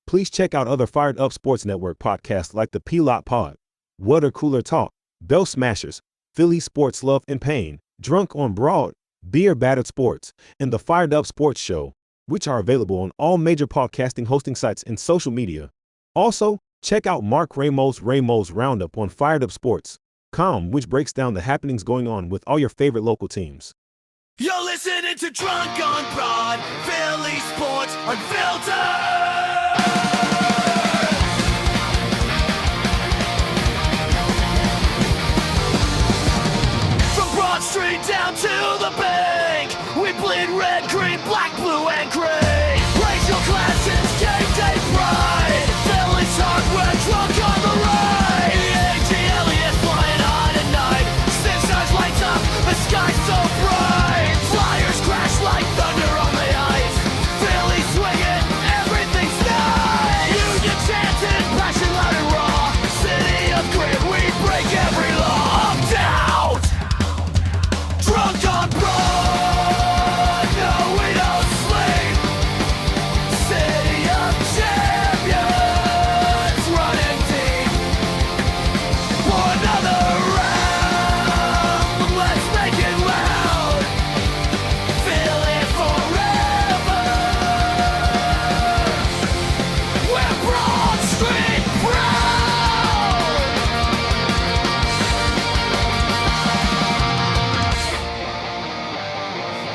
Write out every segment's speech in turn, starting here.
Please check out other Fired Up Sports Network podcasts like the P-Lot Pod, Water Cooler Talk, Bell Smashers, Philly Sports Love and Pain, Drunk on Broad, Beer Battered Sports, and the Fired Up Sports Show, which are available on all major podcasting hosting sites and social media. Also, check out Mark Ramos' Roundup on firedupsports.com, which breaks down the happenings going on with all your favorite local teams. You're listening to Drunk on Broad, Philly Sports Unfiltered! From Broad Street down to the bank, we bleed red, green, black, blue, and gray. Racial classes, game day pride, Philly's hardware, drunk on the ride. A.G. Elliott flying high tonight, Sixers lights up, the sky's so bright. Flyers crash like thunder on the ice, Philly swinging, everything's nice. Union chanting, passion loud and raw, city of grit, we break every law. Up, down, drunk on broad, no we don't sleep. City of champions, running deep. For another round, let's make it loud. Feel it forever. We're Broad Street proud.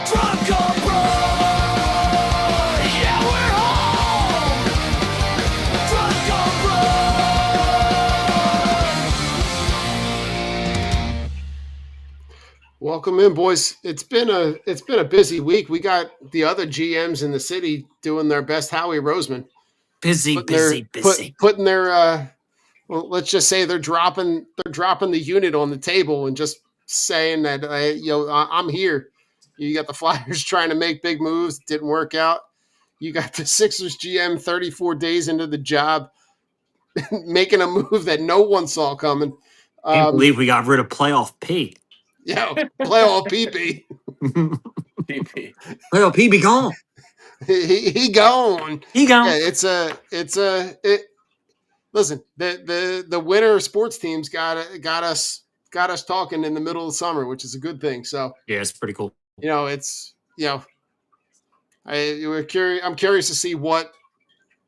Drunk on Broad, yeah we're home. Drunk on Broad. Welcome in, boys. It's been a busy week. We got the other GMs in the city doing their best Howie Roseman. Busy. Putting their well, let's just say they're dropping the unit on the table and just saying that I'm here. You got the Flyers trying to make big moves, didn't work out. You got the Sixers GM 34 days into the job making a move that no one saw coming. Can't believe we got rid of playoff P. Yeah, playoff PP. PP. Playoff P be gone. He gone. He gone. Yeah, listen, the winter sports teams got us talking in the middle of the summer, which is a good thing. So Yeah, it's pretty cool. I'm curious to see what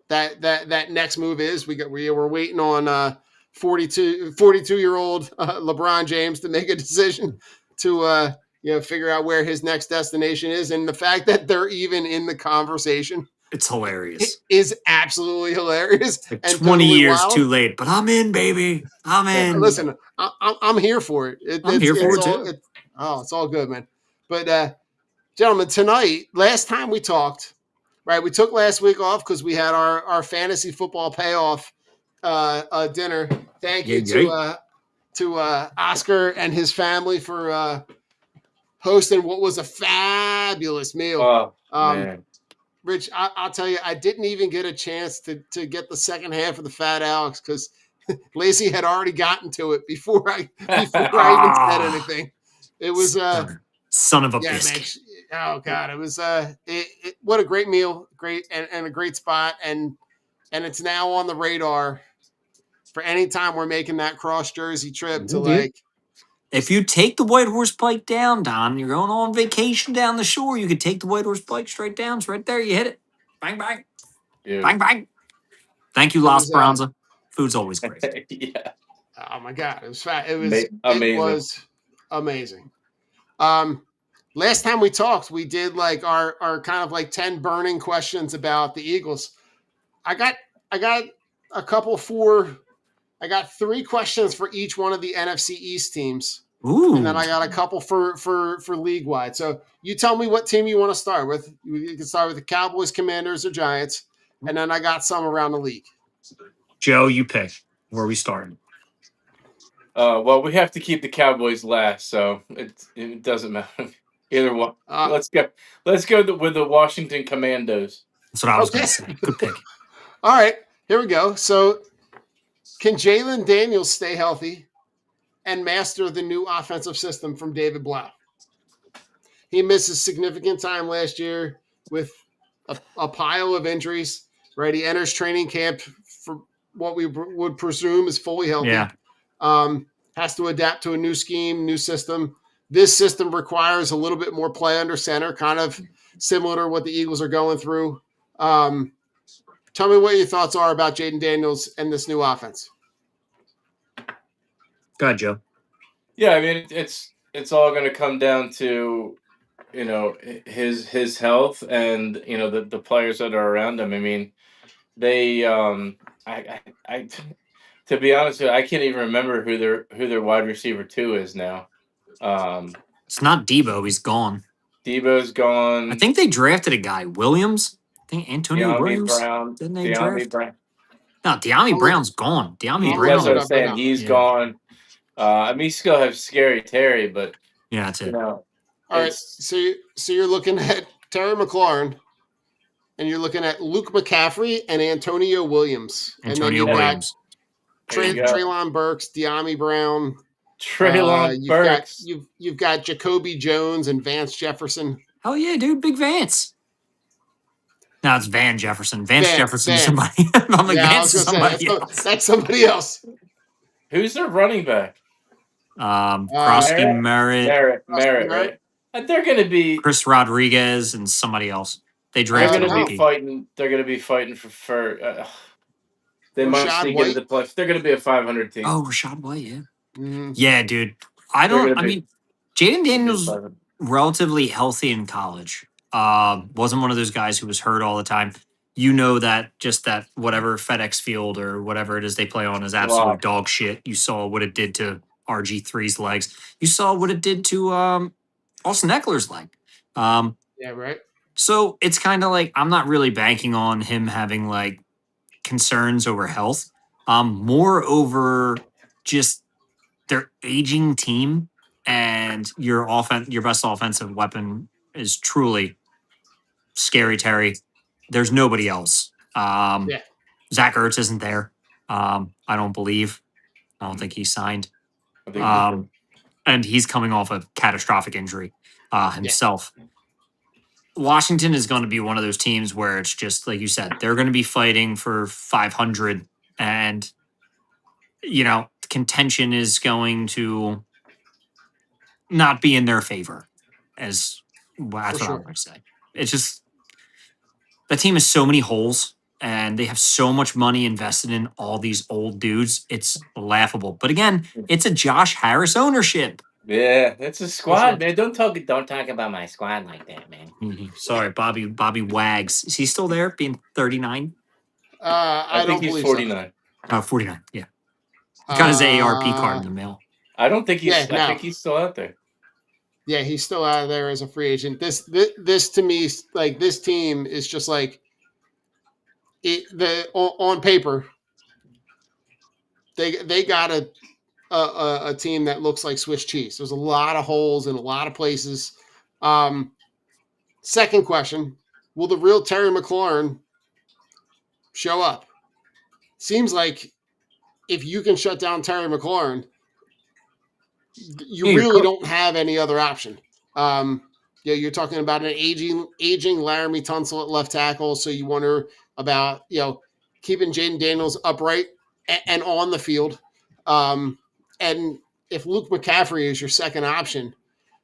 that next move is. We're waiting on 42-year-old LeBron James to make a decision to figure out where his next destination is, and the fact that they're even in the conversation, It's hilarious. is absolutely hilarious. Like and 20 totally years wild. too late, but I'm in, baby. I'm in. Listen, I'm here for it. I'm here for it, all, too. it's all good, man. But gentlemen, tonight, last time we talked, right? We took last week off because we had our fantasy football payoff dinner. Thank you to Oscar and his family for hosting what was a fabulous meal. Oh, man. Rich, I'll tell you, I didn't even get a chance to get the second half of the Fat Alex because Lacey had already gotten to it before I even said anything. It was son of a yeah, biscuit. man. Oh God, it was what a great meal, great and a great spot, and it's now on the radar for any time we're making that cross Jersey trip to like. If you take the White Horse Pike down, Don, you're going on vacation down the shore. You could take the White Horse Pike straight down. It's right there. You hit it. Bang, bang. Dude. Bang, bang. Thank you, It La was, Speranza. Food's always great. Yeah. Oh my God, it was fat. It was Amazing. It was amazing. Last time we talked, we did like our kind of like 10 burning questions about the Eagles. I got a couple I got 3 questions for each one of the NFC East teams. Ooh. And then I got a couple for league wide. So you tell me what team you want to start with. You can start with the Cowboys, Commanders, or Giants. And then I got some around the league. Joe, you pick. Where are we starting? Well, we have to keep the Cowboys last, so it doesn't matter. Either one. Let's go with the Washington Commandos. That's what I was going to say. Good pick. All right, here we go. So can Jalen Daniels stay healthy and master the new offensive system from David Blau? He misses significant time last year with a pile of injuries. right? He enters training camp for what we would presume is fully healthy. Yeah. Has to adapt to a new scheme, new system. This system requires a little bit more play under center, kind of similar to what the Eagles are going through. Tell me what your thoughts are about Jaden Daniels and this new offense. Go ahead, Joe. Yeah, I mean it's all going to come down to his health and the players that are around him. I mean, they I to be honest with you, I can't even remember who their wide receiver 2 is now. It's not Debo. He's gone. Debo's gone. I think they drafted a guy, Williams. I think Antonio De'Ami Williams. Brown. Didn't they De'Ami draft? Brown. No, De'Ami Brown's gone. De'Ami Brown. That's what I'm saying. He's Yeah. gone. I mean, you still have Scary Terry, but Yeah, that's it. All right, so you're looking at Terry McLaurin, and you're looking at Luke McCaffrey and Antonio Williams. Antonio Williams. Treylon Burks, De'Ami Brown. Treylon Burks. You've got Jacoby Jones and Vance Jefferson. Hell yeah, dude. Big Vance. No, it's Van Jefferson. Vance Jefferson is somebody. I'm like, Vance is somebody else. That's somebody else. Who's their running back? Krosky Merritt, right? And they're going to be Chris Rodriguez and somebody else. They drafted They're going to be fighting for. They might sneak into the playoffs. They're going to be a 500 team. Oh, Rashad White, yeah. Mm-hmm. Yeah, dude. Jaden Daniels relatively healthy in college. Wasn't one of those guys who was hurt all the time. You know that whatever FedEx Field or whatever it is they play on is absolute dog shit. You saw what it did to RG3's legs. You saw what it did to Austin Eckler's leg. Yeah, right. So it's kind of like I'm not really banking on him having like concerns over health. More over just their aging team, and your best offensive weapon is truly Scary Terry. There's nobody else. Zach Ertz isn't there. I don't believe. I don't think he's signed. And he's coming off a catastrophic injury himself. Yeah. Washington is going to be one of those teams where it's just like you said, they're going to be fighting for 500, and contention is going to not be in their favor. That's what I'm going to say. It's just that team has so many holes, and they have so much money invested in all these old dudes. It's laughable. But again, it's a Josh Harris ownership. Yeah, it's a squad, man. Don't talk about my squad like that, man. Mm-hmm. Sorry, Bobby Wags. Is he still there, being 39? I think he's 49. So. 49, yeah. He got his AARP card in the mail. I don't think he's. I think he's still out there. Yeah, he's still out there as a free agent. This to me, like, this team is just like on paper. They got a team that looks like Swiss cheese. There's a lot of holes in a lot of places. Second question: will the real Terry McLaurin show up? Seems like if you can shut down Terry McLaurin, you really don't have any other option. You're talking about an aging Laramie Tunsil at left tackle, so you wonder about keeping Jaden Daniels upright and on the field. And if Luke McCaffrey is your second option,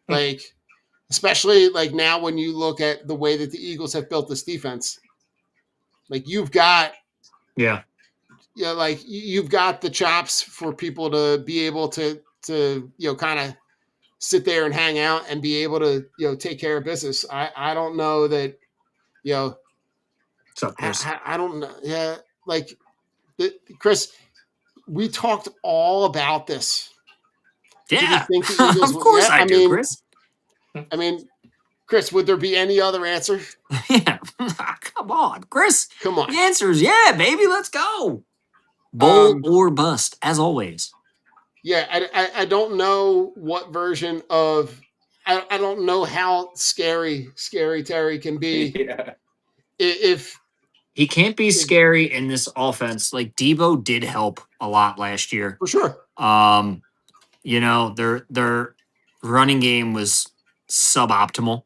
like, especially like now when you look at the way that the Eagles have built this defense, like you've got you've got the chops for people to be able to kind of sit there and hang out and be able to take care of business. I don't know that What's up, Chris? I don't know. Yeah, like Chris, we talked all about this. Yeah, of course I do, Chris. I mean, Chris, would there be any other answer? Yeah, come on, Chris. Come on. The answer is yeah, baby. Let's go. Bowl or bust, as always. Yeah, I don't know what version of I don't know how scary Terry can be. Yeah. If he can't be scary in this offense, like Debo did help a lot last year. For sure. Their running game was suboptimal,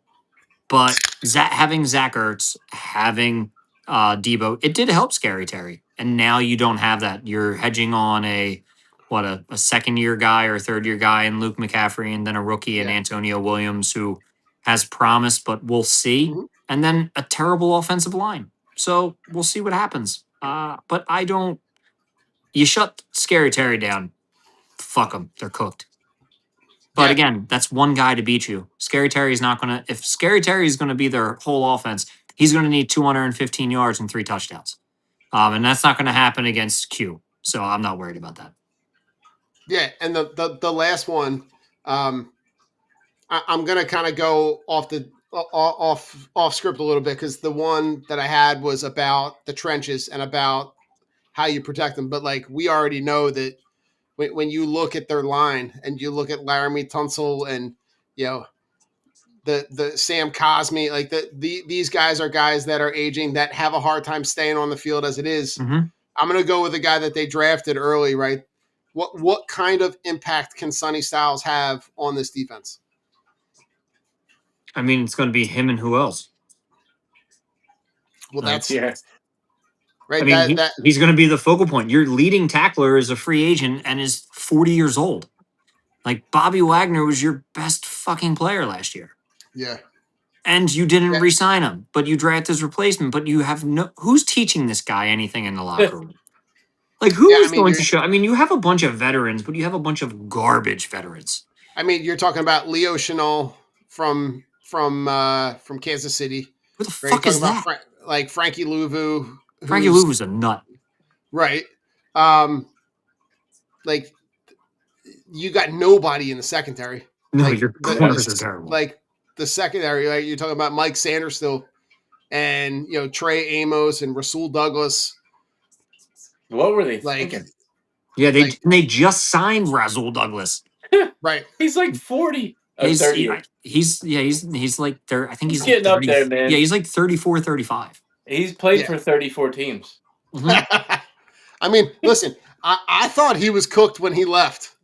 but having Zach Ertz, having Debo, it did help Scary Terry. And now you don't have that. You're hedging on a second-year guy or a third-year guy in Luke McCaffrey, and then a rookie in Yeah. Antonio Williams who has promise, but we'll see. Mhm. And then a terrible offensive line. So we'll see what happens. But I don't. You shut Scary Terry down. Fuck them. They're cooked. But Yeah. again, that's one guy to beat you. Scary Terry's not going to. If Scary Terry is going to be their whole offense, he's going to need 215 yards and 3 touchdowns. And that's not going to happen against Q. So I'm not worried about that. Yeah, and the last one, I'm gonna kind of go off script a little bit because the one that I had was about the trenches and about how you protect them. But like we already know that when you look at their line and you look at Laramie Tunsil and you know the Sam Cosme, like these guys are guys that are aging that have a hard time staying on the field as it is. Mm-hmm. I'm going to go with a guy that they drafted early, right? What kind of impact can Sonny Styles have on this defense? I mean, it's going to be him and who else? Well, Like, that's Yeah. right. I mean, he's going to be the focal point. Your leading tackler is a free agent and is 40 years old. Like, Bobby Wagner was your best fucking player last year. yeah. And you didn't Yeah. re-sign him, but you drafted his replacement. But you have no. Who's teaching this guy anything in the locker room? Like, who Yeah, I is mean, going you're- to show? I mean, you have a bunch of veterans, but you have a bunch of garbage veterans. I mean, you're talking about Leo Chenal from Kansas City. Who the Right? You're fuck is talking about that? like Frankie Louvu. Frankie Louvu's a nut. Right. Like you got nobody in the secondary. No, Like, your the- corners are terrible. Like the secondary, like you're talking about Mike Sanders still, and Trey Amos and Rasul Douglas. What were they Like, thinking? Yeah, like- they just signed Rasul Douglas. right? He's like 40. Or He's 38. he's like there. I think He's he's getting like up there, man. Yeah, he's like 34, 35. He's played Yeah. for 34 teams. Mhm. I mean, listen, I thought he was cooked when he left,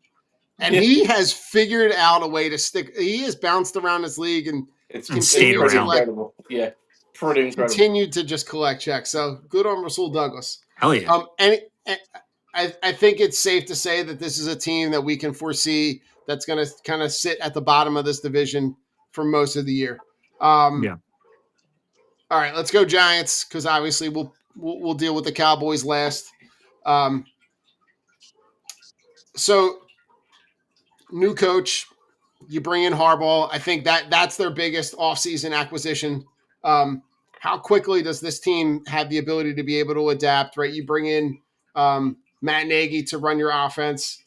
and Yeah. he has figured out a way to stick. He has bounced around this league and It's And it's stayed pretty around. incredible. Yeah, pretty incredible. continued to just collect checks. So good on Rasul Douglas. Hell yeah. And I think it's safe to say that this is a team that we can foresee that's going to kind of sit at the bottom of this division for most of the year. Yeah. All right, let's go Giants because obviously we'll deal with the Cowboys last. So new coach, you bring in Harbaugh. I think that's their biggest offseason acquisition. How quickly does this team have the ability to be able to adapt, right? You bring in Matt Nagy to run your offense.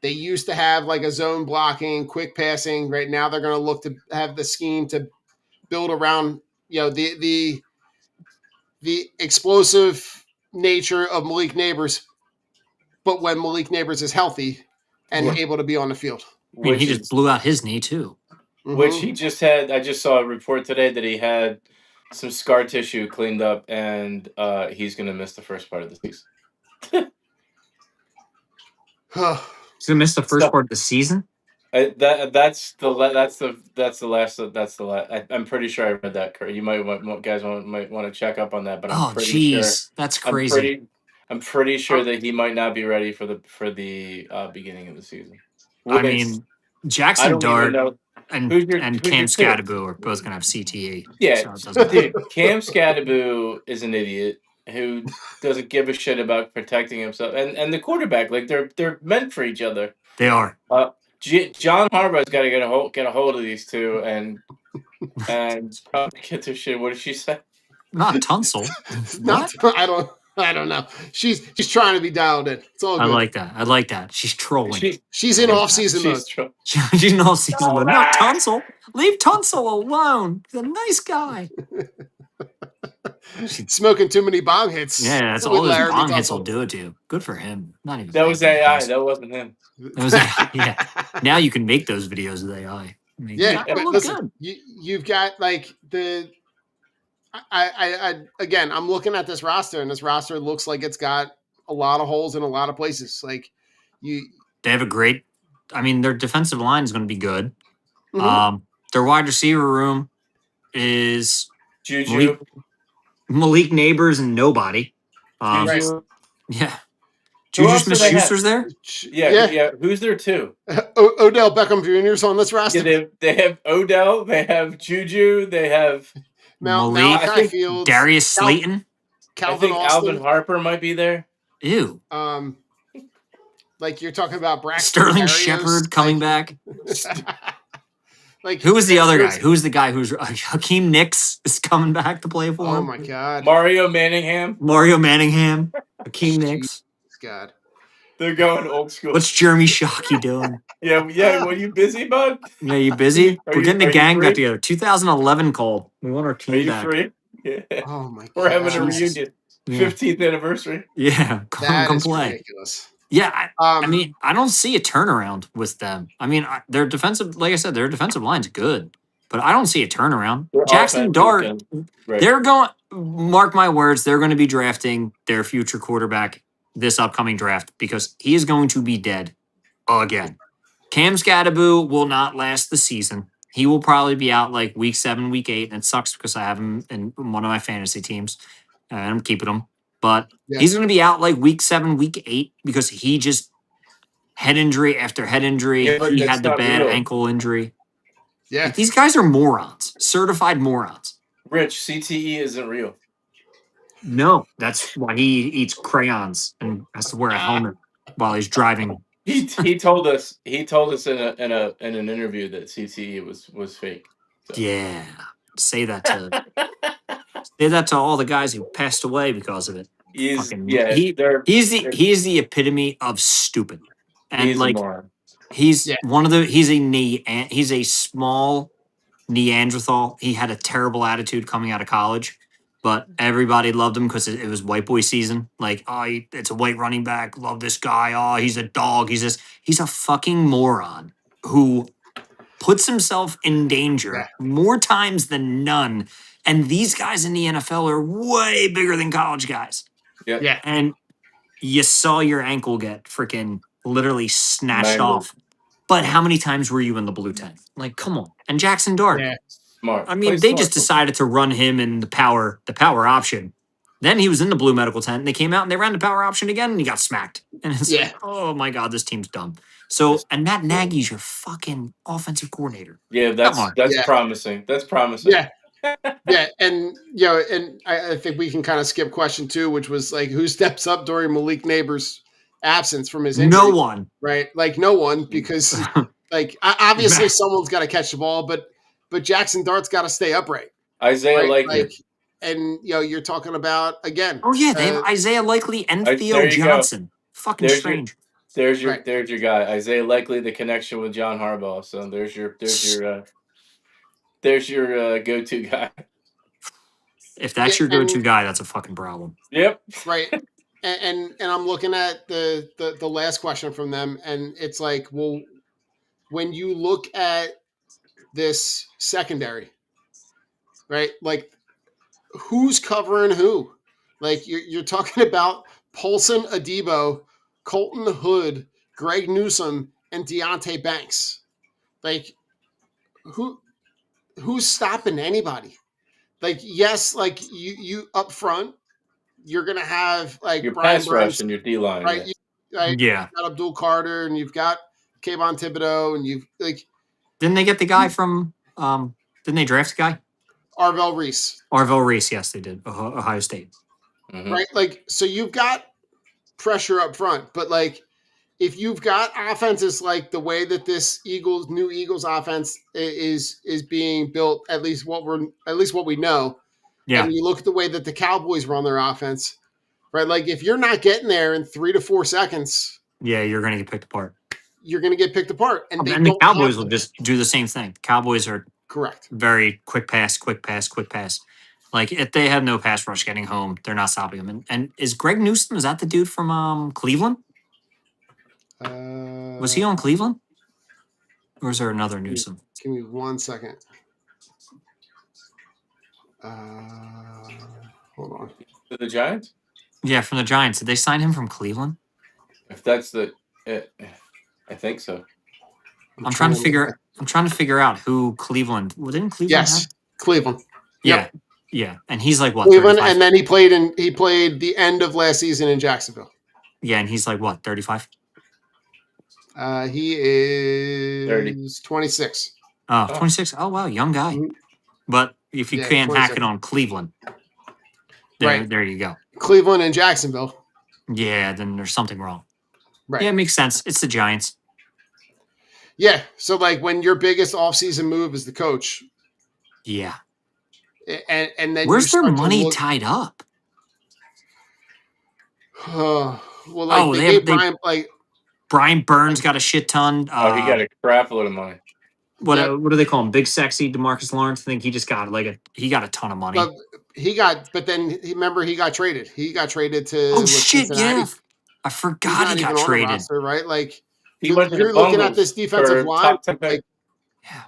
They used to have like a zone blocking, quick passing. Right now they're going to look to have the scheme to build around, the explosive nature of Malik Neighbors, but when Malik Neighbors is healthy and Yeah. able to be on the field. I mean, Which he is just blew out his knee too. which Mhm. he just had. I just saw a report today that he had some scar tissue cleaned up, and he's going to miss the first part of the season. He's gonna miss the first So- part of the season. That's the last. I'm pretty sure I read that. Kurt. You might want to check up on that, but I'm Oh, pretty sure. jeez, that's crazy. I'm pretty sure that he might not be ready for the beginning of the season. I Which, mean, I Jackson don't even Dart know. and Who's your Cam two? Scadaboo are both gonna have CTE. Yeah, so it doesn't matter. dude, Cam Scadaboo is an idiot who doesn't give a shit about protecting himself, and the quarterback, like they're meant for each other. They are. John Harbaugh's got to get a hold of these two and probably get their shit. What did she say? Not Tunsil. Not, I don't know. She's trying to be dialed in. It's all I good. like that. I like that. She's trolling. She's in off season mode. She's in all season. But not Tunsil. Leave Tunsil alone. He's a nice guy. Smoking too many bong hits. Yeah, that's with all those Laramie bong hits Tunsil. will do it to. Good for him. Not even. That was making AI. videos. That wasn't him. That was yeah. Now you can make those videos with AI. I mean, Yeah, it'll but look listen, good. you've got like the. I again, I'm looking at this roster, and this roster looks like it's got a lot of holes in a lot of places. Like you, They have a great. I mean, their defensive line is going to be good. Mhm. Their wide receiver room is Juju. Malik Neighbors and nobody. Juju. Yeah. Who Juju else do they have? Smith-Schuster's there? Yeah. Who's there too? Odell Beckham Jr.'s on this roster. Yeah, they have Odell. They have Juju. They have Malik, Malachi Fields, Darius Slayton. I Calvin think Austin. Alvin Harper might be there. Ew. Like you're talking about Braxton Sterling Berrios, Shepard coming back. Like Who was the other guy? Who's the guy who's Hakeem Nicks is coming back to play for him? Oh my God. Mario Manningham. Hakeem Nicks. God. They're going old school. What's Jeremy Shockey doing? Yeah. Were you busy, bud? Yeah, you busy? We're getting the gang free? back together. 2011 call. We want our Are team you back. free? Yeah. Oh my God. We're having a Jesus. reunion. Yeah. 15th anniversary. Yeah, That come is play. ridiculous. Yeah, I mean, I don't see a turnaround with them. I mean, their defensive, like I said, their defensive line's good, but I don't see a turnaround. Their Jackson offense Dart, is good. Right. they're going. Mark my words, they're going to be drafting their future quarterback this upcoming draft because he is going to be dead again. Cam Scattaboo will not last the season. He will probably be out like week 7, week 8, and it sucks because I have him in one of my fantasy teams, and I'm keeping him. But he's going to be out like week 7, week 8 because he just head injury after head injury. Yeah, but he that's had the not bad real. ankle injury. Yeah. Like, these guys are morons, certified morons. Rich, CTE isn't real. No, that's why he eats crayons and has to wear a helmet while he's driving. He told us in an interview that CTE was fake. So. Yeah, say that to all the guys who passed away because of it. He's the epitome of stupid, and he's like a moron. he's he's a small Neanderthal. He had a terrible attitude coming out of college, but everybody loved him because it was white boy season. Like, it's a white running back. Love this guy. Oh, he's a dog. He's a fucking moron who puts himself in danger more times than none. And these guys in the NFL are way bigger than college guys. Yeah. And you saw your ankle get freaking literally snatched Mangled. off. But how many times were you in the blue tent? Like, come on. And Jackson Dart. Yeah. Smart. I mean, they just decided to run him in the power option. Then he was in the blue medical tent, and they came out and they ran the power option again, and he got smacked. And it's like, oh my God, this team's dumb. So, and Matt Nagy's your fucking offensive coordinator. Yeah, that's promising. That's promising. Yeah. Yeah, and and I think we can kind of skip question 2, which was like, who steps up during Malik Neighbors' absence from his injury? No one, right? Like no one, because like obviously someone's got to catch the ball, but Jackson Dart's got to stay upright. Isaiah Likely, and you're talking about again. Oh yeah, they have Isaiah Likely and Theo Johnson. Fucking strange. There's your guy, Isaiah Likely, the connection with John Harbaugh. So there's your go-to guy. If that's your go-to guy, that's a fucking problem. Yep. Right. And I'm looking at the last question from them, and it's like, well, when you look at this secondary, right? Like, who's covering who? Like, you're talking about Paulson Adebo, Colton Hood, Greg Newsome, and Deontay Banks. Like, who's stopping anybody? Like, yes, like you up front, you're gonna have like your Brian pass rush and your D line, right? Yeah. You've got Abdul Carter, and you've got Kayvon Thibodeau, and you've like. Didn't they get the guy from? Didn't they draft a guy? Arvell Reese. Yes, they did. Ohio State. Mm-hmm. Right, like, so you've got pressure up front, but like, if you've got offenses like the way that this new Eagles offense is being built, at least what we know, and you look at the way that the Cowboys run their offense, right? Like, if you're not getting there in 3 to 4 seconds, you're going to get picked apart. You're going to get picked apart, and the Cowboys will just do the same thing. The Cowboys are correct. Very quick pass. Like, if they have no pass rush getting home, they're not stopping them. And is Greg Newsome, is that the dude from Cleveland? Was he on Cleveland? Or is there another Newsome? Give me 1 second. Hold on. The Giants? Yeah, from the Giants. Did they sign him from Cleveland? If that's I think so. I'm trying to figure out who Cleveland. Well, didn't Cleveland? Yes, Cleveland. Yeah. Yeah, and he's like what, Cleveland, 35? and then he played the end of last season in Jacksonville. Yeah, and he's like what, 35? He 30. is 26. Oh, Oh. 26. Oh wow, young guy. Mhm. But if you Yeah, can't hack 26. it on Cleveland, Right. there you go. Cleveland and Jacksonville. Yeah, then there's something wrong. Right. Yeah, it makes sense. It's the Giants. Yeah. So like when your biggest offseason move is the coach, Yeah. and then Where's you their start money to look. tied up? Well, like Oh, they they gave have Brian like Brian Burns got a shit ton. Oh, he got a crap load of money. What Yep. what do they call him? Big sexy DeMarcus Lawrence. I think he just got he got a ton of money. but then remember he got traded. He got traded to Oh shit, Cincinnati. yeah. I He's forgot not he got even on the traded. roster, right? Like He went to the you're looking at this Bungles defensive for line, top 10 pick.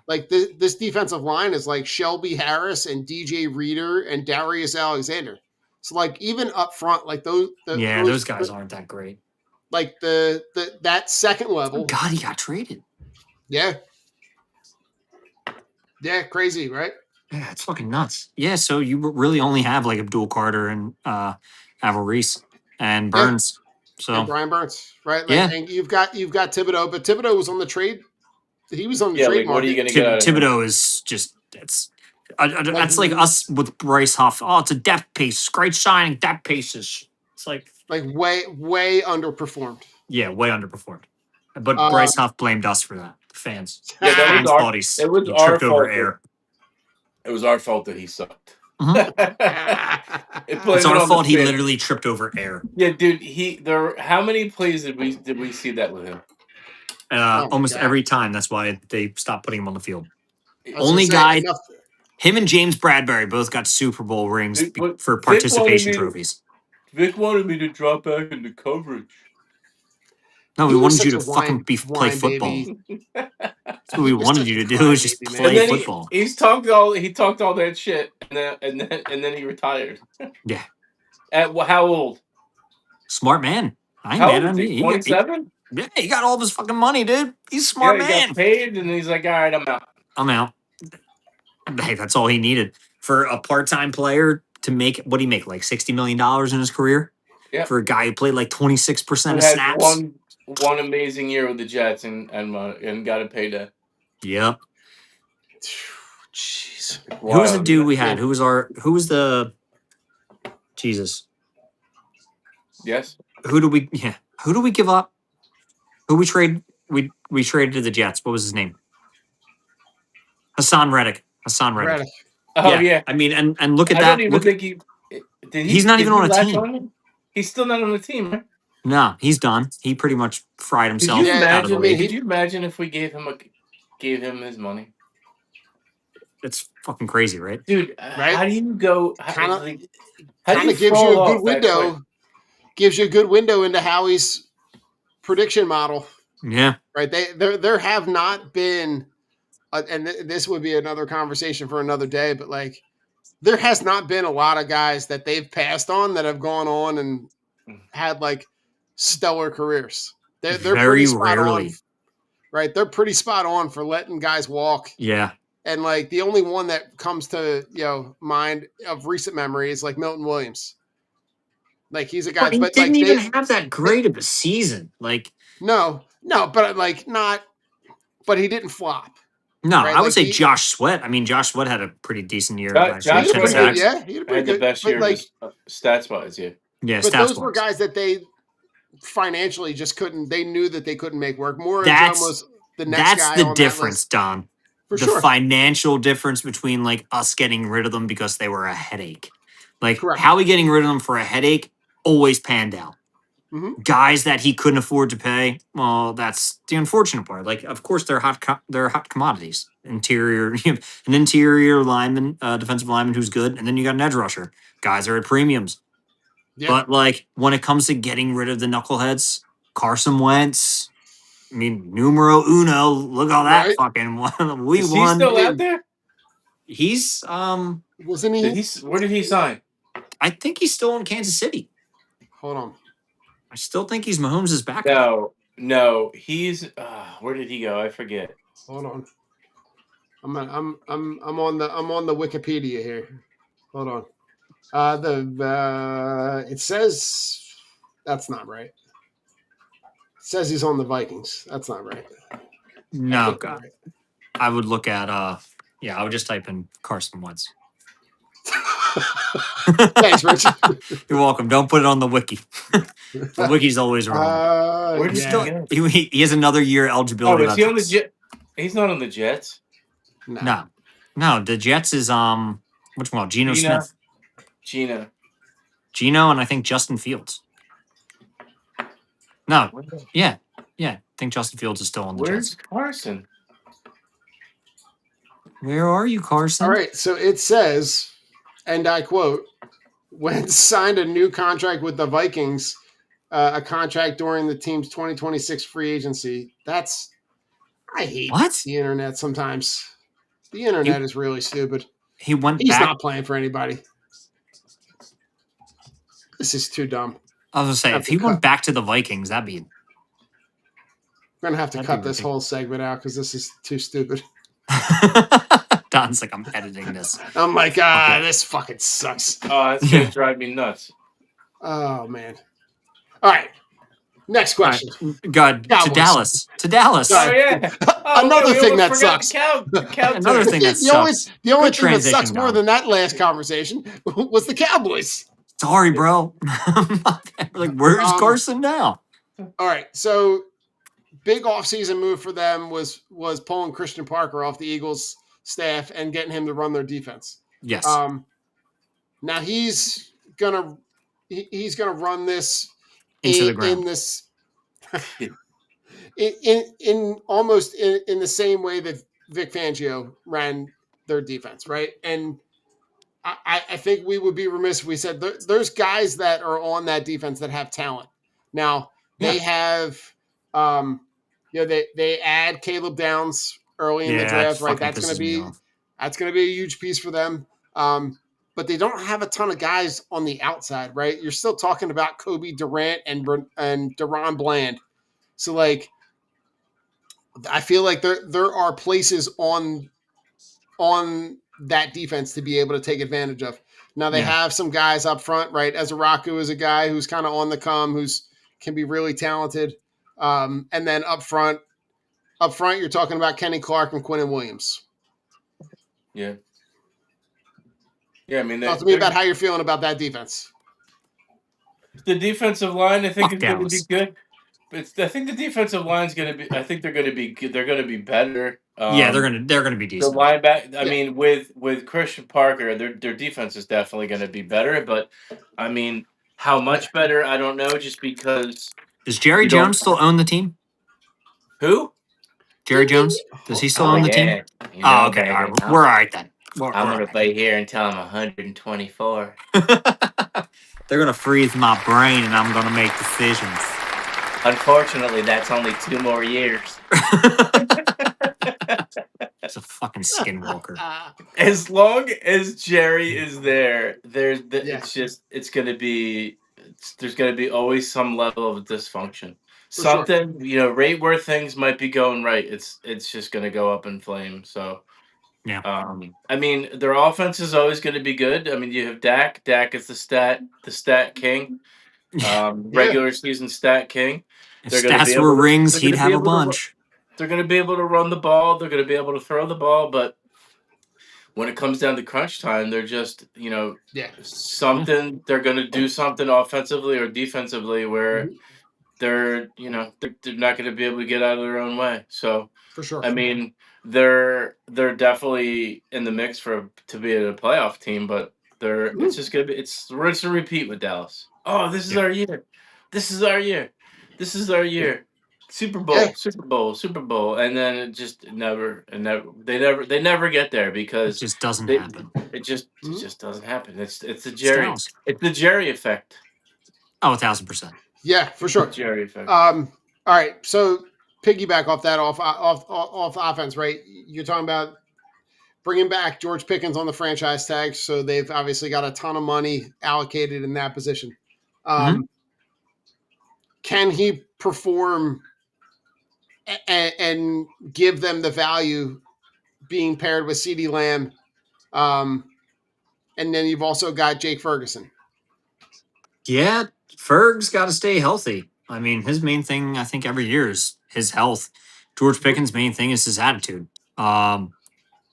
like this defensive line is like Shelby Harris and DJ Reader and Darius Alexander. So like even up front, like those guys aren't that great. like that second level. God, he got traded. Yeah. Yeah, crazy, right? Yeah, it's fucking nuts. Yeah, so you really only have like Abdul Carter and Avril Reese and Burns. So And Brian Burns, right? Like, yeah. and you've got Thibodeau, but Thibodeau was on the trade. He was on the Yeah, trade like, what are you market. going to get out of him? Thibodeau is just that's like us with Bryce Huff. Oh, it's a depth piece. Great signing, depth pieces. It's like way underperformed. yeah, way underperformed. But Bryce Huff blamed us for that. The fans. Yeah, that Fans was our, thought he our tripped over fault. air. It was our fault that he sucked. Mhm. It's our fault he literally tripped over air. Yeah, dude. How many plays did we see that with him? Almost every time. That's why they stopped putting him on the field. Only guy. Him and James Bradbury both got Super Bowl rings for participation trophies. Vic wanted me to drop back into coverage. No, we wanted you to fucking play football. That's what we wanted you to do is just play football. He talked all that shit, and then he retired. Yeah. At how old? Smart man. How old is he? 27? Yeah, he got all of his fucking money, dude. He's a smart man. He got paid, and he's like, all right, I'm out. I'm out. Hey, that's all he needed for a part-time player to make. What do he make? Like $60 million in his career? Yeah. For a guy who played like 26% of snaps. One amazing year with the Jets and got a payday. Yep. Jeez. Wow. Who was the dude we had? Who was the Jesus? Yes. Who do we give up? Who we trade? We traded to the Jets. What was his name? Hassan Reddick. Oh yeah. I mean, and look at I that. don't even think he's not even on a team. He's still not on the team, right? No, he's done. He pretty much fried himself out of the league. Could you imagine if we gave him his money? It's fucking crazy, right? Dude, right? How do you go? Kind of gives you a good window. Gives you a good window into Howie's prediction model. Yeah. Right. There have not been, and this would be another conversation for another day, but like there has not been a lot of guys that they've passed on that have gone on and had like stellar careers. They're very pretty spot rarely. on, right? They're pretty spot on for letting guys walk. Yeah. And like the only one that comes to mind of recent memory is like Milton Williams. Like he's a guy, but he didn't even have that great of a season. Like no, but like not, but he didn't flop. No, right? I would say Josh Sweat. I mean, Josh Sweat had a pretty decent year. Josh Sweat, yeah, he had the best year, like stats wise, yeah. Yeah, but those were guys that they financially just couldn't. They knew that they couldn't make work. That's the next guy. That's the difference, Don. For the sure. Financial difference between like us getting rid of them because they were a headache. Like Correct. Howie getting rid of them for a headache always panned out. Mm-hmm. Guys that he couldn't afford to pay, well, that's the unfortunate part. Like, of course, they're hot commodities. An interior lineman, defensive lineman who's good, and then you got an edge rusher. Guys are at premiums. Yep. But like when it comes to getting rid of the knuckleheads, Carson Wentz, I mean, numero uno. Look all that fucking one. Is he still out there? He's wasn't he? Where did he sign? I think he's still in Kansas City. Hold on. I still think he's Mahomes' backup. No, he's where did he go? I forget. Hold on. I'm on the Wikipedia here. Hold on. It says that's not right. It says he's on the Vikings. That's not right. That No, can't be God. right. I would look at I would just type in Carson Wentz. Thanks, Richard. You're welcome. Don't put it on the wiki. The wiki's always wrong. Where He's did Yeah. he still go? he has another year Oh, eligibility. is he on the left. Jet? He's not on the Jets. No. No, the Jets is which one? Geno Gina. Smith, Gina. Geno, and I think Justin Fields. No, yeah. I think Justin Fields is still on the Where's Jets. Carson? Where are you, Carson? All right. So it says, and I quote, Wentz signed a new contract with the Vikings, a contract during the team's 2026 free agency. I hate What? the internet sometimes. The internet is really stupid. He went He's back. not playing for anybody. This is too dumb. I was gonna say, have if to he cut. went back to the Vikings, that'd be. We're going to have to That'd cut be this whole segment out because this is too stupid. Don's like, I'm editing this. I'm like, this fucking sucks. Oh, that's gonna drive me nuts. Oh, man. All right. Next question. God, Cowboys. to Dallas. To Dallas. Oh yeah. Oh, Another we thing almost that forgot sucks. The cow Another turd. thing that the only, sucks. the only Good thing that sucks transition, more Dom. than that last conversation was the Cowboys. Sorry, bro. Like, where's Carson now? All right. So big offseason move for them was pulling Christian Parker off the Eagles staff and getting him to run their defense. Yes. Now he's gonna run this Into the ground. in this in almost in the same way that Vic Fangio ran their defense, right? And I think we would be remiss if we said there's guys that are on that defense that have talent. Now they have, they add Caleb Downs early in the draft, right? That's going to be a huge piece for them. But they don't have a ton of guys on the outside, right? You're still talking about Kobe Durant and Deron Bland. So like, I feel like there are places on that defense to be able to take advantage of. Now they have some guys up front, right? Ezaraku is a guy who's kind of on the come, can be really talented. And then up front, you're talking about Kenny Clark and Quinnen Williams. Yeah. Yeah, I mean, talk to me about how you're feeling about that defense. The defensive line, I think, is going to be Dallas. good. I think the defensive line's going to be. I think they're going to be good. They're going to be better. They're gonna be The decent. linebacker. I mean, with Christian Parker, their defense is definitely going to be better. But I mean, how much better? I don't know. Just because. Does Jerry Jones still own the team? Who? Jerry Jones? Does he still own the team? You know, Okay. All right. We're all right then. I'm going to play here until I'm 124. They're gonna freeze my brain, and I'm gonna make decisions. Unfortunately, that's only 2 more years. It's a fucking skinwalker. As long as Jerry is there, it's going to be there's going to be always some level of dysfunction. For Something, right where things might be going right, it's just going to go up in flames. So, yeah. I mean, their offense is always going to be good. I mean, you have Dak. Dak is the stat king. Regular season stat king. If stats were rings, he'd have a bunch. They're going to be able to run the ball. They're going to be able to throw the ball. But when it comes down to crunch time, they're just, something. They're going to do something offensively or defensively where they're not going to be able to get out of their own way. So, for sure. I mean, they're definitely in the mix to be a playoff team, but it's just going to be rinse and repeat with Dallas. Oh, this is our year. This is our year. This is our year. Super Bowl, Super Bowl, Super Bowl, and then it just never they never get there because it just doesn't happen. It just doesn't happen. It's the Jerry effect. Oh, 1,000%. Yeah, for sure. Jerry effect. All right, so piggyback off that off offense, right? You're talking about bringing back George Pickens on the franchise tag, so they've obviously got a ton of money allocated in that position. Can he perform and give them the value being paired with CeeDee Lamb and then you've also got Jake Ferguson. Yeah, Ferg's got to stay healthy. I mean, his main thing, I think, every year is his health. George Pickens' main thing is his attitude.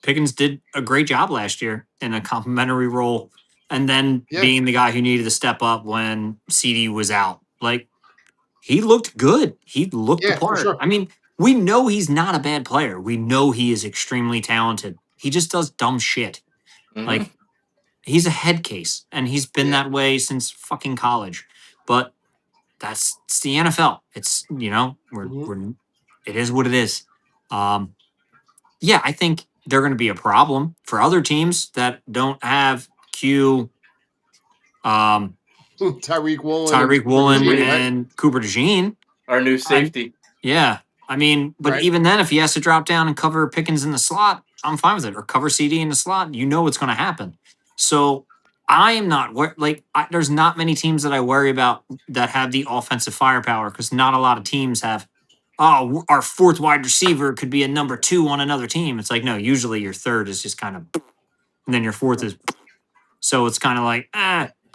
Pickens did a great job last year in a complimentary role, and then Yeah. being the guy who needed to step up when CD was out. Like, he looked good. He looked the Yeah, for part. sure. I mean, we know he's not a bad player. We know he is extremely talented. He just does dumb shit. Mhm. Like, he's a head case, and he's been Yeah. that way since fucking college. But it's the NFL. It's we're it is what it is. Yeah, I think they're going to be a problem for other teams that don't have Tyreek Woolen and Tyreek Cooper Woolen DeJean, right? and Cooper DeJean. Our new safety. Yeah, I mean, but Right. even then, if he has to drop down and cover Pickens in the slot, I'm fine with it. Or cover CD in the slot, you know what's going to happen. So I am not there's not many teams that I worry about that have the offensive firepower because not a lot of teams have. Oh, our fourth wide receiver could be a number 2 on another team. It's like no, usually your third is just kind of, and then your fourth is. So it's kind of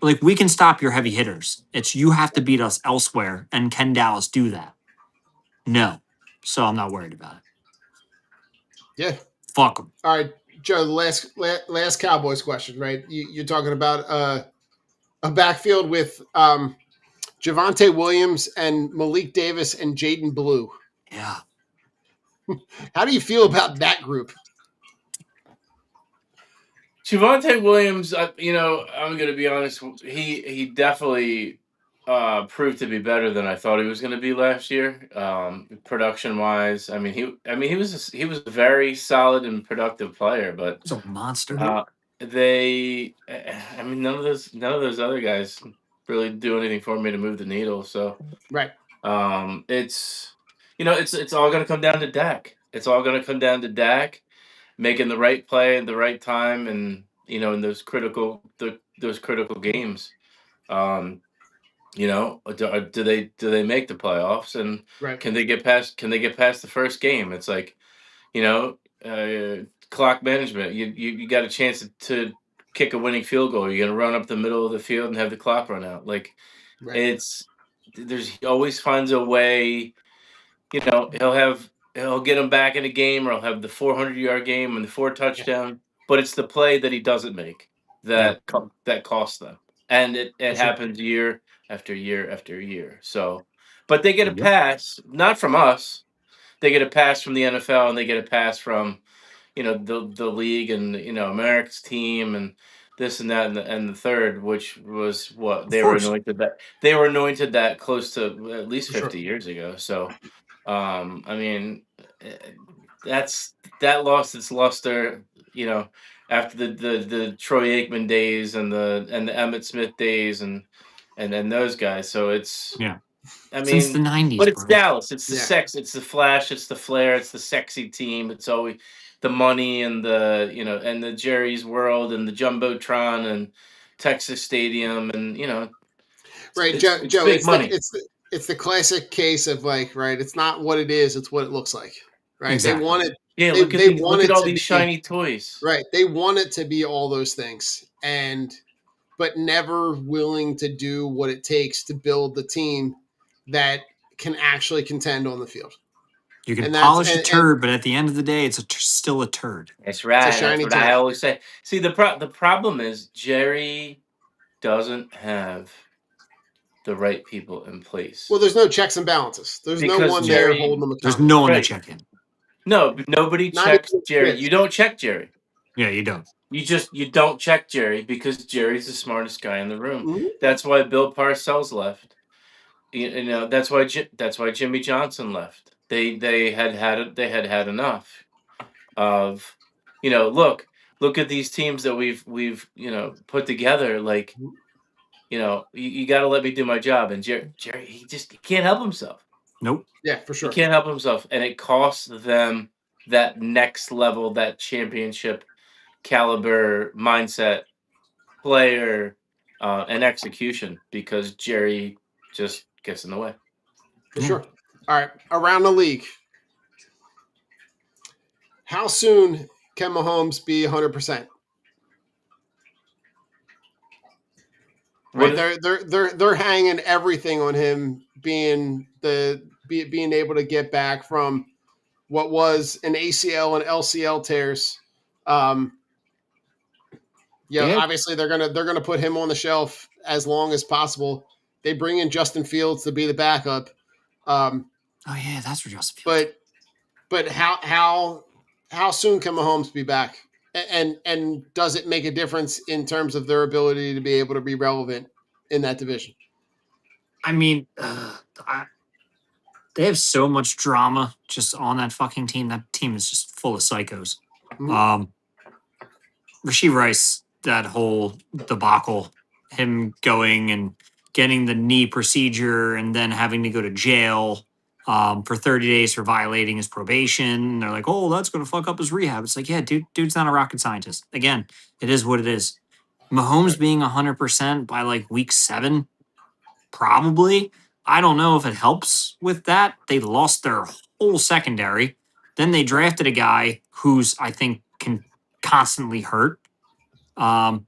like we can stop your heavy hitters. It's you have to beat us elsewhere, and can Dallas do that? No. So I'm not worried about it. Yeah. Fuck them. All right, Joe. The last Cowboys question, right? You're talking about a backfield with Javonte Williams and Malik Davis and Jaden Blue. Yeah. How do you feel about that group? Javonte Williams, I'm going to be honest. He definitely proved to be better than I thought he was going to be last year. Production wise, I mean, he was a very solid and productive player, but He's a monster. none of those other guys really do anything for me to move the needle. So Right. it's all going to come down to Dak. It's all going to come down to Dak making the right play at the right time, and in those critical games. Do they make the playoffs, and Right. can they get past the first game? It's like, clock management. You got a chance to kick a winning field goal. You're gonna run up the middle of the field and have the clock run out. Like, Right. he always finds a way. He'll get him back in a game, or he'll have the 400-yard game and the 4 touchdown. But it's the play that he doesn't make that costs them, and it happens year after year after year. So, but they get a pass, not from us. They get a pass from the NFL, and they get a pass from the league, and America's team, and this and that, and the third, which was what they were anointed that close to at least 50 years ago. So I mean, that lost its luster, after the Troy Aikman days and the Emmitt Smith days and those guys. So it's Since the 90s, but it's bro. Dallas. It's the sex. It's the flash. It's the flair. It's the sexy team. It's always the money and and the Jerry's World and the Jumbotron and Texas Stadium and Right, it's, Joe. it's Joe, big money. It's the classic case of right. It's not what it is; it's what it looks like. Right. Exactly. They want it. Yeah, They look at all these shiny toys. Right. They want it to be all those things, but never willing to do what it takes to build the team that can actually contend on the field. You can polish a turd, but at the end of the day, it's still a turd. That's right. That's what turd. I always say. See, the problem is Jerry doesn't have the right people in place. Well, there's no checks and balances. There's no one there holding them accountable. There's no one to check in. No, nobody checks Jerry. You don't check Jerry. Yeah, you don't. You don't check Jerry because Jerry's the smartest guy in the room. Mm-hmm. That's why Bill Parcells left. That's why Jimmy Johnson left. They had enough of look at these teams that we've put together. Like, you got to let me do my job. And Jerry he can't help himself. Nope. Yeah, for sure. He can't help himself, and it costs them that next level, that championship caliber mindset, player, and execution, because Jerry just gets in the way. For sure. All right, around the league. How soon can Mahomes be 100%? Right, they're hanging everything on him being being able to get back from what was an ACL and LCL tears. Yeah. Obviously they're gonna put him on the shelf as long as possible. They bring in Justin Fields to be the backup, Oh yeah, that's where Justin Fields. but how soon can Mahomes be back? And does it make a difference in terms of their ability to be able to be relevant in that division? I mean, they have so much drama just on that fucking team. That team is just full of psychos. Mhm. Rashee Rice, that whole debacle, him going and getting the knee procedure and then having to go to jail for 30 days for violating his probation. They're like, oh, that's going to fuck up his rehab. It's like, yeah, dude's not a rocket scientist. Again, it is what it is. Mahomes being 100% by like week 7, probably. I don't know if it helps with that. They lost their whole secondary. Then they drafted a guy who's, I think, can constantly hurt to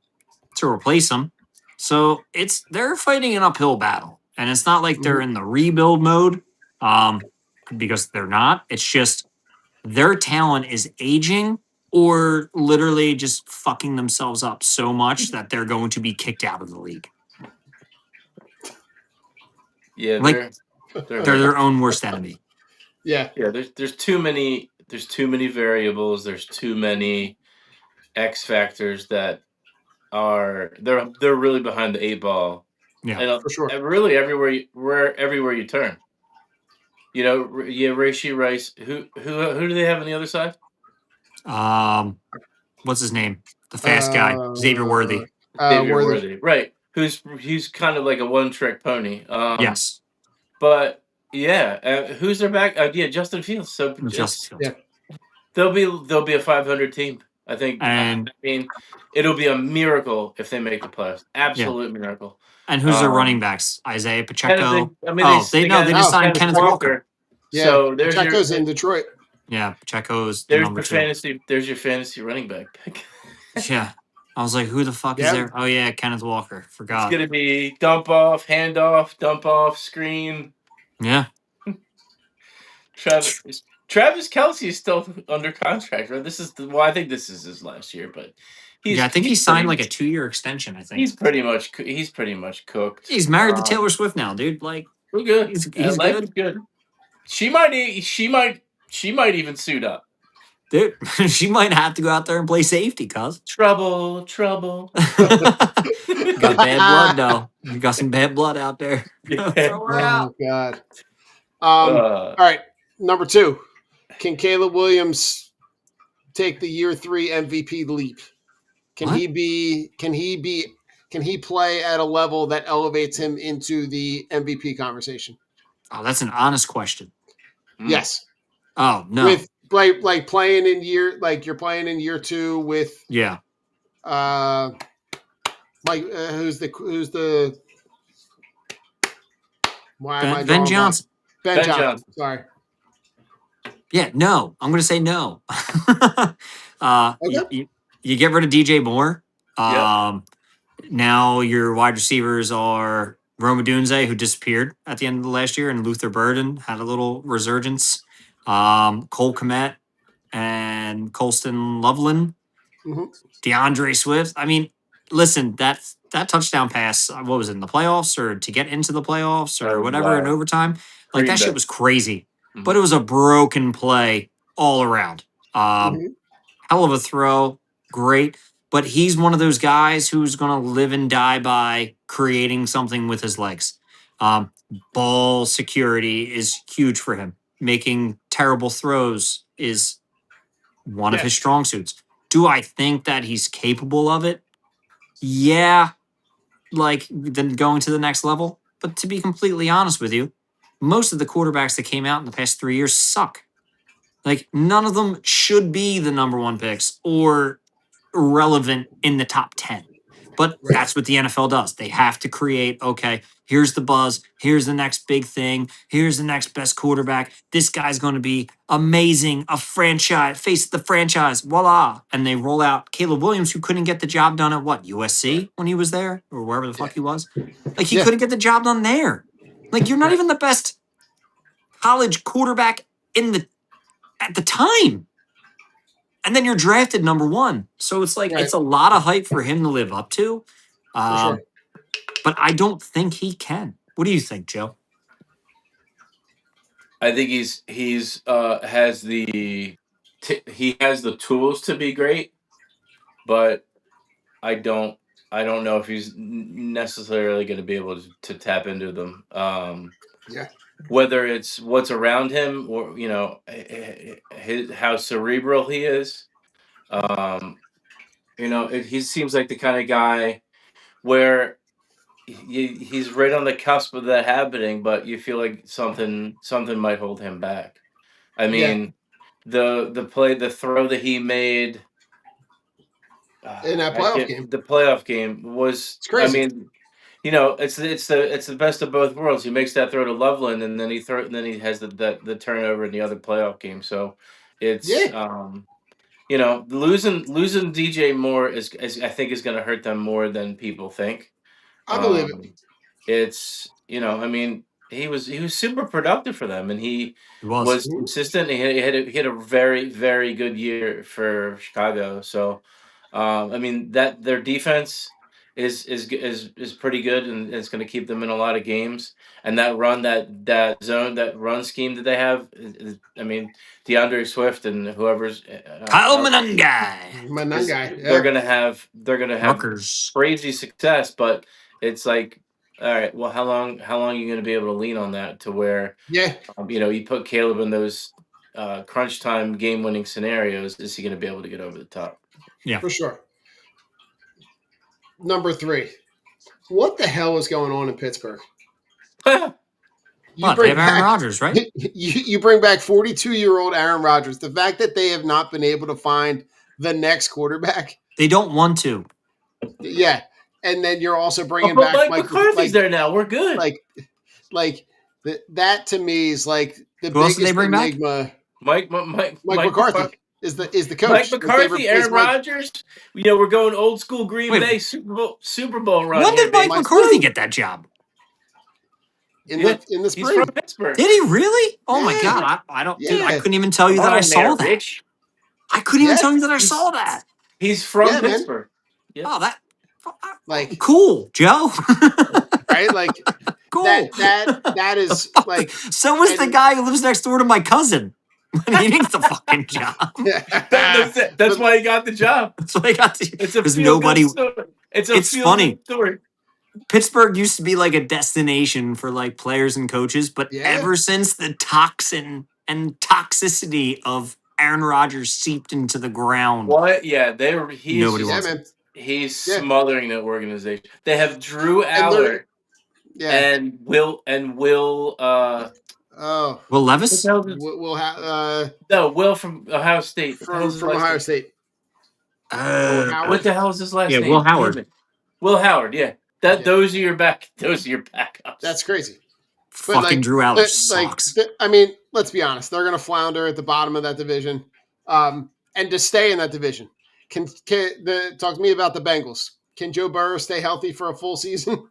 replace him. So they're fighting an uphill battle. And it's not like they're in the rebuild mode because they're not. It's just their talent is aging or literally just fucking themselves up so much that they're going to be kicked out of the league. Yeah, Like, they're their own worst enemy. Yeah. There's too many variables. There's too many X factors that they're really behind the 8 ball. Yeah, and for sure. Really everywhere you turn. Rashee Rice. Who do they have on the other side? What's his name? The fast guy, Xavier Worthy. Xavier Worthy, right? He's kind of like a one-trick pony. Yes, but yeah, who's their back? Justin Fields. So Justin Fields. Yeah. they'll be a 500 team. I think. And I mean, it'll be a miracle if they make the playoffs. Absolute miracle. And who's their running backs? Isaiah Pacheco. They just signed Kenneth Walker. Yeah, so there's Pacheco's in Detroit. Yeah, Pacheco's the number 2. There's your fantasy running back pick. Yeah. I was like, who the fuck is there? Oh, yeah, Kenneth Walker. Forgot. It's going to be dump off, screen. Yeah. Travis Kelce is still under contract, right? I think this is his last year, but I think he signed like a 2-year extension, I think. He's pretty much cooked. He's married to Taylor Swift now, dude. Like, we're good. He's good. good. She might even suit up. Dude, she might have to go out there and play safety, cuz. Trouble. Got bad blood, though. You got some bad blood out there. Throw her out. God. All right, number 2. Can Caleb Williams take the year 3 MVP leap? Can he play at a level that elevates him into the MVP conversation? Oh, that's an honest question. Yes. Oh, no. With like playing in year, like you're playing in year 2 with who's the Ben Johnson. Ben Johnson. Sorry. Yeah, no. I'm going to say no. Okay. You get rid of DJ Moore. Now your wide receivers are Rome Odunze, who disappeared at the end of the last year, and Luther Burden had a little resurgence. Cole Kmet and Colston Loveland. Mm-hmm. DeAndre Swift. I mean, listen, that touchdown pass, what was it, in the playoffs or to get into the playoffs or whatever in overtime? Like, that shit was crazy. Mm-hmm. But it was a broken play all around. Hell of a throw. Great. But he's one of those guys who's going to live and die by creating something with his legs. Ball security is huge for him. Making terrible throws is one of his strong suits. Do I think that he's capable of it? Yeah. Like, then going to the next level. But to be completely honest with you, most of the quarterbacks that came out in the past 3 years suck. Like, none of them should be the number 1 picks or relevant in the top 10. But that's what the NFL does. They have to create, okay, here's the buzz. Here's the next big thing. Here's the next best quarterback. This guy's going to be amazing. A franchise, face of the franchise. Voila. And they roll out Caleb Williams, who couldn't get the job done at what, USC when he was there or wherever the fuck he was? Like, he couldn't get the job done there. Like, you're not even the best college quarterback at the time. And then you're drafted number 1. So it's like, it's a lot of hype for him to live up to. But I don't think he can. What do you think, Joe? I think he has the tools to be great, but I don't know if he's necessarily going to be able to tap into them. Whether it's what's around him or how cerebral he is. He seems like the kind of guy where he's right on the cusp of that happening, but you feel like something might hold him back. I mean, the throw that he made in that playoff game, the playoff game was crazy. I mean, it's the best of both worlds. He makes that throw to Loveland, and then he has the turnover in the other playoff game. So it's losing DJ Moore is I think is going to hurt them more than people think. I believe it. It's I mean, he was super productive for them, and he was consistent. He had a very, very good year for Chicago. So, I mean, that their defense is pretty good, and it's going to keep them in a lot of games. And that run scheme that they have, I mean, DeAndre Swift and whoever's Kyle Manungai. They're gonna have Rutgers. crazy success, but it's like, all right, well, how long are you going to be able to lean on that to where you put Caleb in those crunch time game winning scenarios? Is he going to be able to get over the top? Yeah, for sure. Number 3, what the hell is going on in Pittsburgh? They have Aaron Rodgers, right? You bring back 42-year-old Aaron Rodgers. The fact that they have not been able to find the next quarterback. They don't want to. Yeah. And then you're also bringing back Mike McCarthy's there now. We're good. Like that to me is like the Who else biggest did they bring enigma. Mike McCarthy is the coach. Mike McCarthy, Aaron Rodgers. We're going old school Green Bay Super Bowl run. When did Mike McCarthy get that job? In the spring. He's from Pittsburgh. Did he really? Oh my God! I don't. Dude, I couldn't even tell you that I saw that. Rich. I couldn't even tell you that I saw that. He's from Pittsburgh. Yeah. Oh, that. Like cool, Joe. Right? Like cool. That is like. So was the guy who lives next door to my cousin. He needs the fucking job. That's why he got the job. That's why he got the. Because nobody. It's funny. Story. Pittsburgh used to be like a destination for like players and coaches, but ever since the toxin and toxicity of Aaron Rodgers seeped into the ground, what? Yeah, nobody wants it. He's smothering the organization. They have Drew Aller and Will Levis? Will from Ohio State. From Ohio State. What the hell is his last name? Yeah, Will Howard. Will Howard, yeah. Those are your backups. That's crazy. Fucking Drew Aller sucks. I mean, let's be honest. They're going to flounder at the bottom of that division. And to stay in that division, talk to me about the Bengals. Can Joe Burrow stay healthy for a full season?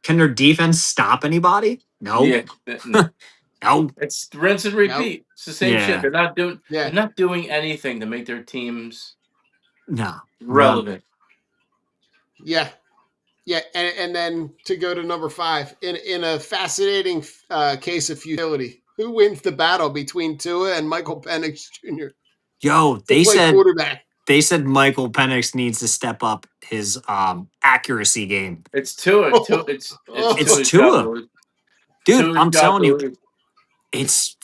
Can their defense stop anybody? No. Yeah, no. It's rinse and repeat. Nope. It's the same shit. They're not doing anything to make their teams relevant. Yeah. Yeah, and then to go to number 5, in a fascinating case of futility, who wins the battle between Tua and Michael Penix Jr.? Yo, they said Michael Penix needs to step up his accuracy game. It's Tua. It's Tua. Dude, I'm telling you, it's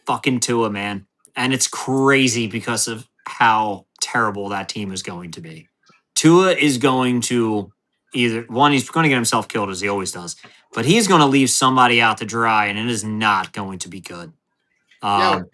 fucking Tua, man. And it's crazy because of how terrible that team is going to be. Tua is going to he's going to get himself killed as he always does, but he's going to leave somebody out to dry, and it is not going to be good. And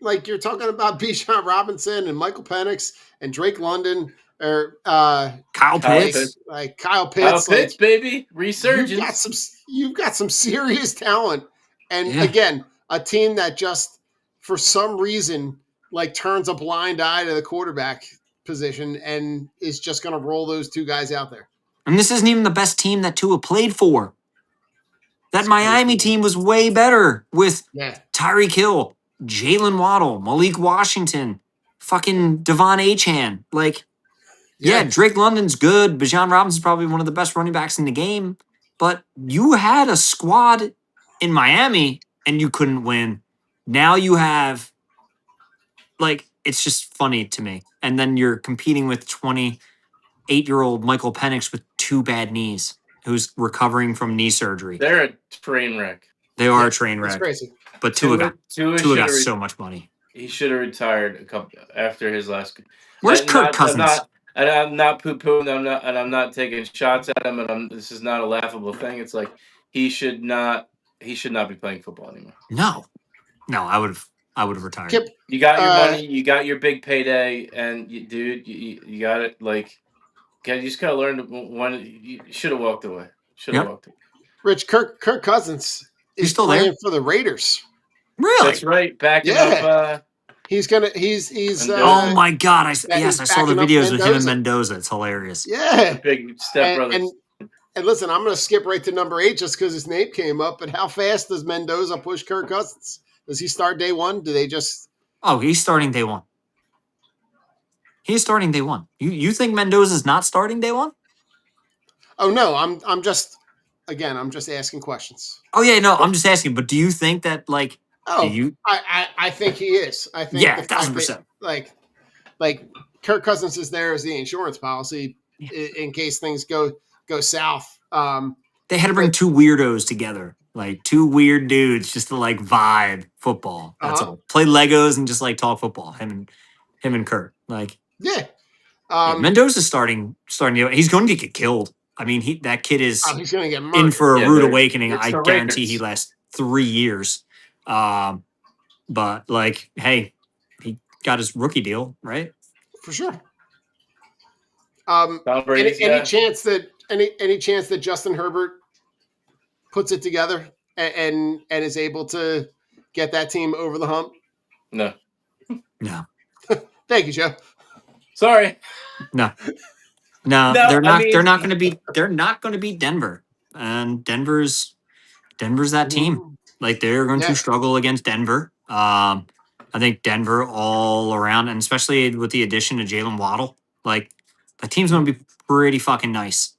like you're talking about Bijan Robinson and Michael Penix and Drake London, or Kyle Pitts. like Kyle Kyle Pitts, like Pitts, baby, resurgence. you've got some serious talent, and Yeah. again, a team that just for some reason like turns a blind eye to the quarterback position and is just going to roll those two guys out there. And this isn't even the best team that Tua played for. That It's Miami crazy. team was way better with Yeah, Tyreek Hill, Jalen Waddle, Malik Washington, fucking Devon Achane. Like, yeah, Drake London's good. Bijan Robinson's probably one of the best running backs in the game. But you had a squad in Miami and you couldn't win. Now you have, like, it's just funny to me. And then you're competing with 28-year-old Michael Penix with 2 bad knees, who's recovering from knee surgery. They're a train wreck. They are a train It's wreck. crazy. But Tua got shoulda so much money. He should have retired a couple after his last. Where's Kirk Cousins? I'm not poo-pooing. I'm not taking shots at him. And this is not a laughable thing. It's like he should not be playing football anymore. No, I would have retired. Kip, You got your money. You got your big payday, and you got it. Like, you just gotta learn when you should have walked away. Walked away. Rich, Kirk Cousins is still playing there? for the Raiders. Really? That's right. Backing Yeah. up. He's Oh my God! I he's saw the backing up videos with him and Mendoza. Mendoza. It's hilarious. Yeah. Big step brothers. And listen, I'm going to skip right to number 8 just because his name came up. But how fast does Mendoza push Kirk Cousins? Does he start day one? Do they just? Oh, he's starting day one. He's starting day one. You think Mendoza's not starting day one? Oh no, I'm just asking questions. Oh yeah, no, I'm just asking. But do you think that like? Oh, do you? I think he is. I think Yeah, the fact 1000%. that, like Kirk Cousins is there as the insurance policy in case things go south. They had to bring 2 weirdos together, like 2 weird dudes, just to like vibe football. That's all. Play Legos and just like talk football. Him and Kurt. Like, yeah. Mendoza's starting. He's going to get killed. I mean, that kid is he's going to get murdered. in for a rude awakening. It's I the guarantee Raiders. he lasts 3 years. But like, hey, he got his rookie deal, right? For sure. Tom Brady's Any guy. chance that Justin Herbert puts it together and is able to get that team over the hump? No. Thank you, Joe. Sorry. No, No, they're not. I mean- they're not going to beat. They're not going to beat Denver, and Denver's that team. Like they're going Yeah. to struggle against Denver. I think Denver all around, and especially with the addition of Jalen Waddle, like that team's going to be pretty fucking nice.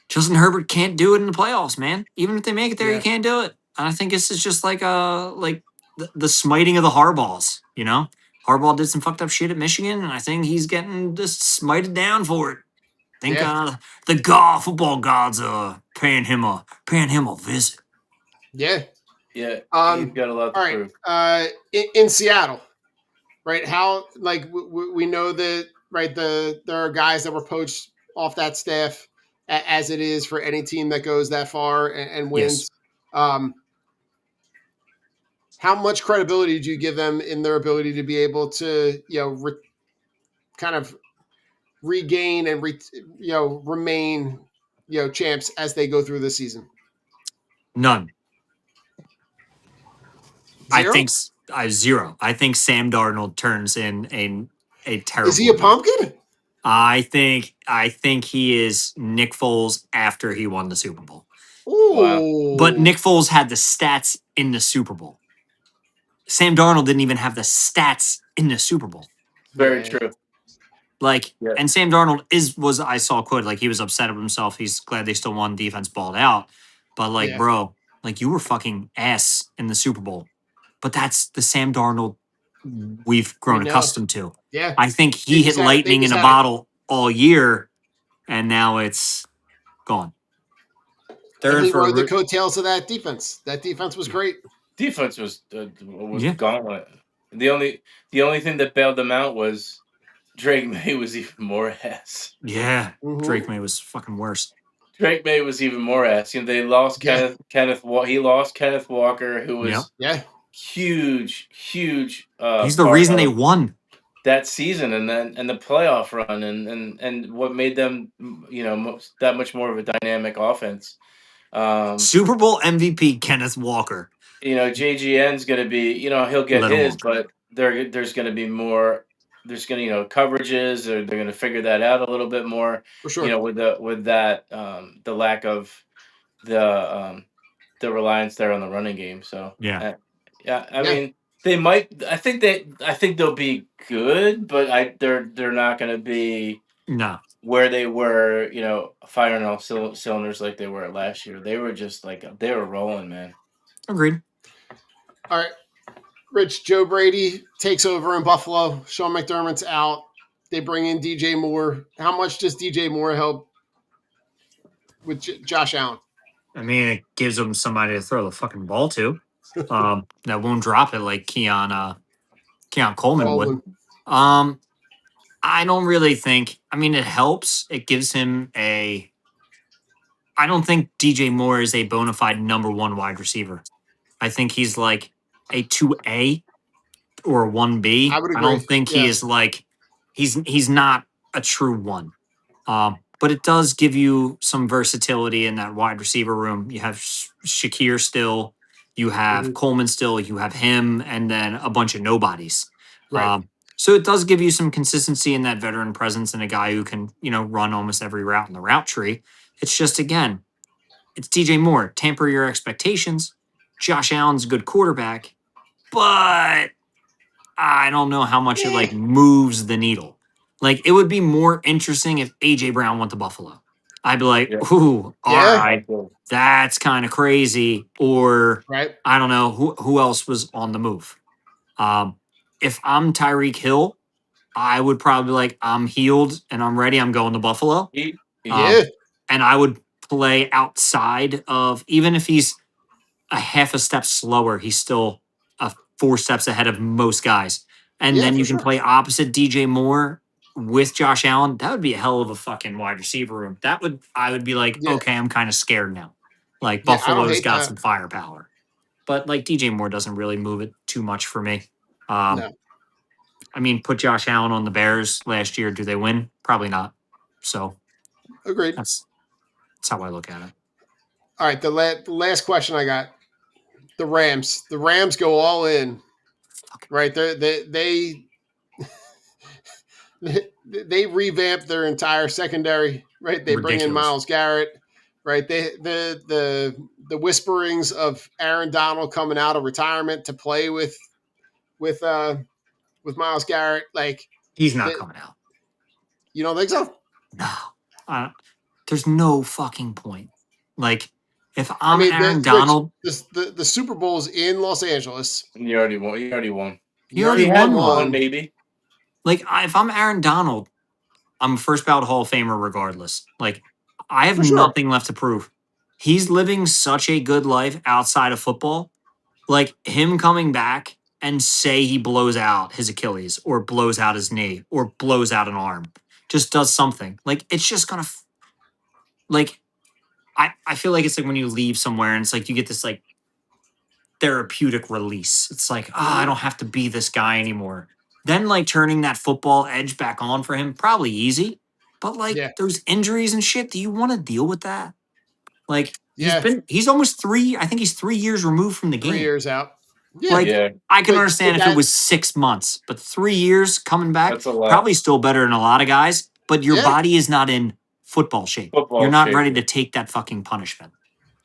Justin Herbert can't do it in the playoffs, man. Even if they make it there, Yeah. he can't do it. And I think this is just like the smiting of the Harbaughs. You know, Harbaugh did some fucked up shit at Michigan, and I think he's getting just smited down for it. I think the football gods are paying him a visit. Yeah. Yeah. Um, He's got a lot to All right. prove. In Seattle, right? How like we know that right? There are guys that were poached off that staff as it is for any team that goes that far and wins. Yes. How much credibility do you give them in their ability to be able to kind of regain and remain champs as they go through the season? None. Zero? I think 0. I think Sam Darnold turns in a terrible. Is he a pumpkin? I think he is Nick Foles after he won the Super Bowl. Ooh. But Nick Foles had the stats in the Super Bowl. Sam Darnold didn't even have the stats in the Super Bowl. Very true. Like, Yeah. and Sam Darnold was I saw a quote, like he was upset with himself. He's glad they still won. Defense balled out. But like, Yeah. bro, like you were fucking ass in the Super Bowl. But that's the Sam Darnold we've grown We know. accustomed to. Yeah. I think he They hit just had- lightning they in a just had bottle all year, and now it's gone. They're And in he for a rode the ru- coattails of that defense. That defense was great. Defense was Yeah. gauntlet. The only thing that bailed them out was Drake May was even more ass. Yeah, Mhm. Drake May was fucking worse. Drake May was even more ass. You know, they lost Yeah. He lost Kenneth Walker, who was Yeah. huge. He's the reason they won. that season and the playoff run and what made them that much more of a dynamic offense. Super Bowl MVP Kenneth Walker. JGN's going to be, he'll get Let him his, walk. but there's going to be more. There's going to, coverages. They're going to figure that out a little bit more. For sure. With that, the lack of the reliance there on the running game. So Yeah. yeah. I Yeah. mean, they might. I think they'll be good, but they're not going to be No. where they were. Firing all cylinders like they were last year. They were just they were rolling, man. Agreed. All right. Rich, Joe Brady takes over in Buffalo. Sean McDermott's out. They bring in DJ Moore. How much does DJ Moore help with Josh Allen? I mean, it gives them somebody to throw the fucking ball to. That won't drop it like Keon Coleman would. I don't really think. I mean, it helps. It gives him a. I don't think DJ Moore is a bona fide number one wide receiver. I think he's like a 2A or a 1B. I would I agree. don't think he Yeah. is like he's not a true one. But it does give you some versatility in that wide receiver room. You have Shakir still, you have Mhm. Coleman still, you have him, and then a bunch of nobodies. Right. So it does give you some consistency in that veteran presence and a guy who can, run almost every route in the route tree. It's just, again, it's DJ Moore. Tamper your expectations. Josh Allen's a good quarterback, but I don't know how much it like moves the needle. Like it would be more interesting if AJ Brown went to Buffalo. I'd be like, Yeah. ooh, all Yeah. right, that's kind of crazy. Or Right. I don't know who else was on the move. If I'm Tyreek Hill, I would probably be like, I'm healed and I'm ready. I'm going to Buffalo. Yeah. And I would play outside of, even if he's a half a step slower, he's still 4 steps ahead of most guys. And Yeah, then for you can sure. play opposite DJ Moore with Josh Allen. That would be a hell of a fucking wide receiver room. I would be like, Yeah. okay, I'm kind of scared now. Like Yeah, I don't Buffalo's hate got that. some firepower. But like DJ Moore doesn't really move it too much for me. No. I mean, put Josh Allen on the Bears last year. Do they win? Probably not. So agreed. That's how I look at it. All right, the last question I got. The Rams. The Rams go all in. Right? They revamp their entire secondary, right? They bring in Myles Garrett, right? The whisperings of Aaron Donald coming out of retirement to play with Myles Garrett, like he's not coming out. You don't think so? No, there's no fucking point. Like if I'm Aaron Rich, Donald, the Super Bowl's in Los Angeles. You already won. He already won one, maybe. Like if I'm Aaron Donald, I'm a first ballot Hall of Famer regardless. Like I have nothing left to prove. He's living such a good life outside of football. Like him coming back and say he blows out his Achilles or blows out his knee or blows out an arm, just does something. Like it's just gonna like I feel like it's like when you leave somewhere and it's like you get this like therapeutic release. It's like, I don't have to be this guy anymore. Then like turning that football edge back on for him, probably easy. But like those injuries and shit, do you want to deal with that? Like he's almost 3, I think he's 3 years removed from the game. 3 years out. I can understand if it was 6 months, but 3 years coming back, that's a lot. Probably still better than a lot of guys, but your body is not in football shape. You're not ready to take that fucking punishment.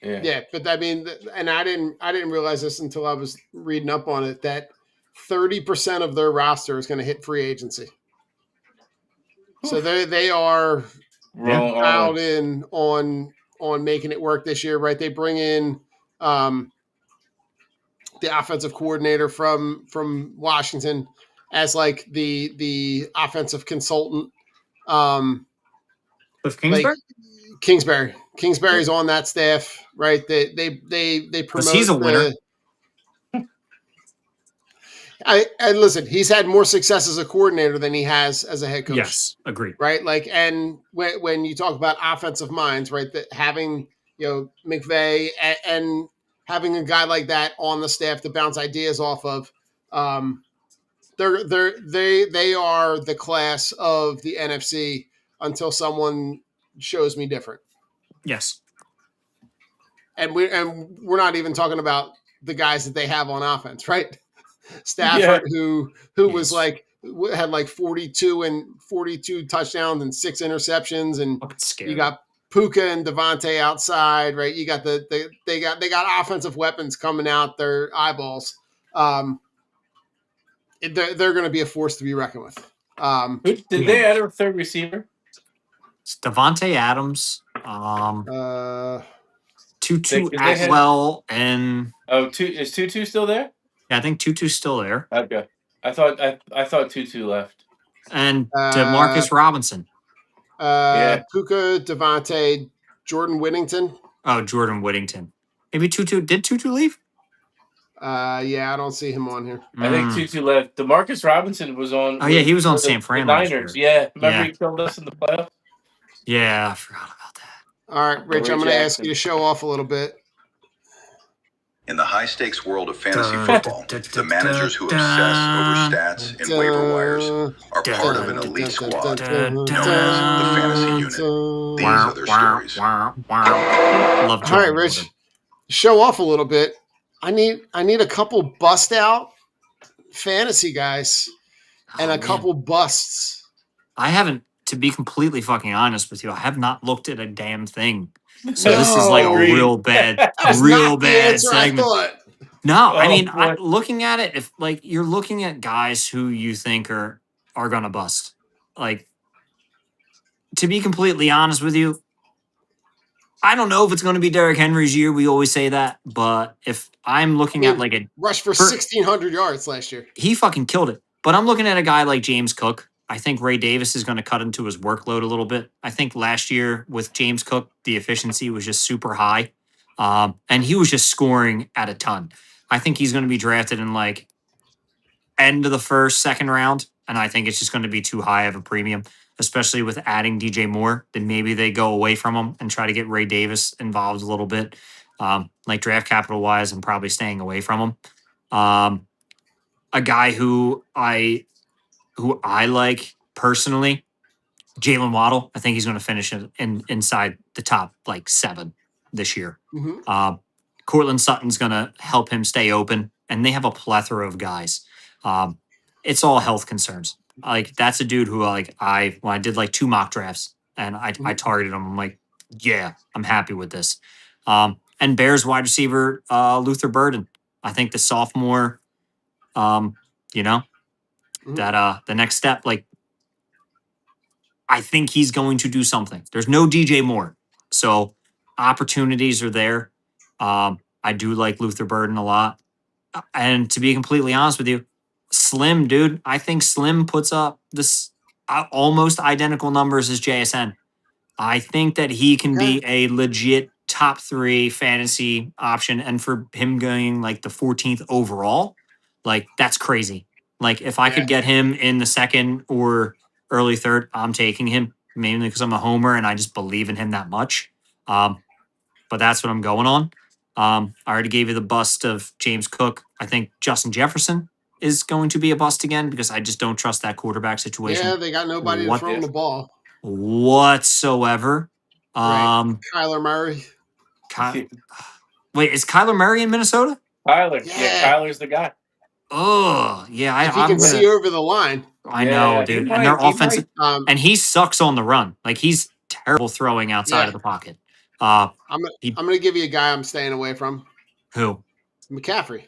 Yeah, but I mean, and I didn't realize this until I was reading up on it, that 30% of their roster is going to hit free agency. So they are dialed in on making it work this year, right? They bring in the offensive coordinator from Washington as like the offensive consultant. With Kingsbury? Like Kingsbury's on that staff, right? They promote. He's a winner. I listen. He's had more success as a coordinator than he has as a head coach. Yes, agreed. Right, like, and when you talk about offensive minds, right, that having McVay and having a guy like that on the staff to bounce ideas off of, they are the class of the NFC until someone shows me different. Yes. And we're not even talking about the guys that they have on offense, right? Stafford, who was like had like 42 touchdowns and 6 interceptions, and you got Puka and Devontae outside, right? You got they got offensive weapons coming out their eyeballs. They're going to be a force to be reckoned with. Did they add a third receiver? It's Devontae Adams, Tutu Atwell, and is Tutu still there? Yeah, I think Tutu's still there. Okay, I thought Tutu left. And DeMarcus Robinson. Puka, Devontae, Jordan Whittington. Oh, Jordan Whittington. Maybe Tutu. Did Tutu leave? Yeah, I don't see him on here. I think Tutu left. DeMarcus Robinson was on. Oh, yeah, he was on San Fran last year. Yeah, remember he killed us in the playoffs? Yeah, I forgot about that. All right, Rich, I'm going to ask you to show off a little bit. In the high-stakes world of fantasy football, the managers who obsess over stats and waiver wires are part of an elite squad known as the Fantasy Unit. These are their stories. All right, Rich, show off a little bit. I need a couple bust-out fantasy guys and a couple busts. I haven't, to be completely fucking honest with you, I have not looked at a damn thing. So this is like a real bad segment. No, I mean, looking at it, if like you're looking at guys who you think are gonna bust, like to be completely honest with you, I don't know if it's going to be Derrick Henry's year. We always say that, but if I'm looking at like a rush for 1,600 yards last year, he fucking killed it. But I'm looking at a guy like James Cook. I think Ray Davis is going to cut into his workload a little bit. I think last year with James Cook, the efficiency was just super high. And he was just scoring at a ton. I think he's going to be drafted in like end of the first, second round. And I think it's just going to be too high of a premium, especially with adding DJ Moore. Then maybe they go away from him and try to get Ray Davis involved a little bit. Like draft capital wise, I'm probably staying away from him. A guy who I like personally, Jalen Waddle. I think he's going to finish inside the top like 7 this year. Mm-hmm. Cortland Sutton's going to help him stay open, and they have a plethora of guys. It's all health concerns. Like that's a dude who when I did like 2 mock drafts and I targeted him. I'm like, yeah, I'm happy with this. And Bears wide receiver Luther Burden. I think the sophomore, that the next step, like I think he's going to do something. There's no DJ Moore, so opportunities are there. I do like Luther Burden a lot, and to be completely honest with you, Slim, dude, I think Slim puts up this almost identical numbers as JSN. I think that he can be a legit top 3 fantasy option, and for him going like the 14th overall, like that's crazy. Like if I could get him in the 2nd or early 3rd, I'm taking him mainly because I'm a homer and I just believe in him that much. But that's what I'm going on. I already gave you the bust of James Cook. I think Justin Jefferson is going to be a bust again because I just don't trust that quarterback situation. Yeah, they got nobody to throw him the ball whatsoever. Kyler Murray. Wait, is Kyler Murray in Minnesota? Kyler. Yeah, Kyler's the guy. Oh, yeah. If he can see over the line. I know, dude. And their offensive, and he sucks on the run. Like he's terrible throwing outside of the pocket. I'm going to give you a guy I'm staying away from. Who? McCaffrey.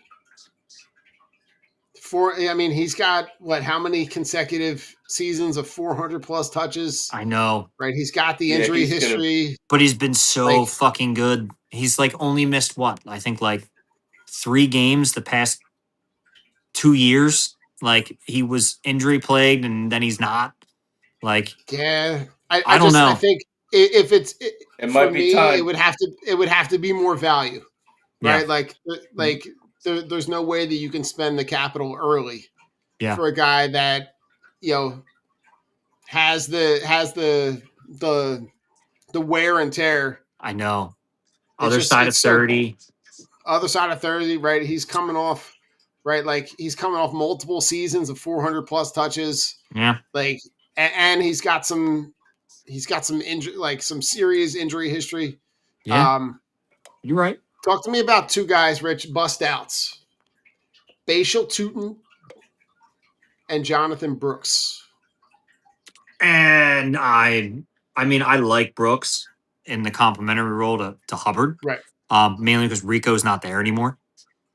He's got how many consecutive seasons of 400 plus touches? I know. Right. He's got the injury history. But he's been so fucking good. He's like only missed I think like 3 games the past 2 years. Like he was injury plagued and then he's not. Like I don't know. I think if it might be time. It would have to be more value. Right? Yeah. There's no way that you can spend the capital early for a guy that has the wear and tear. I know. Other side of 30, right? He's coming off right? Like he's coming off multiple seasons of 400 plus touches. Yeah. Like, and he's got some injury, like some serious injury history. Yeah. You're right. Talk to me about two guys, Rich, bust outs. Bashal Tutin and Jonathan Brooks. And I mean, I like Brooks in the complimentary role to Hubbard, Right. mainly because Rico's not there anymore.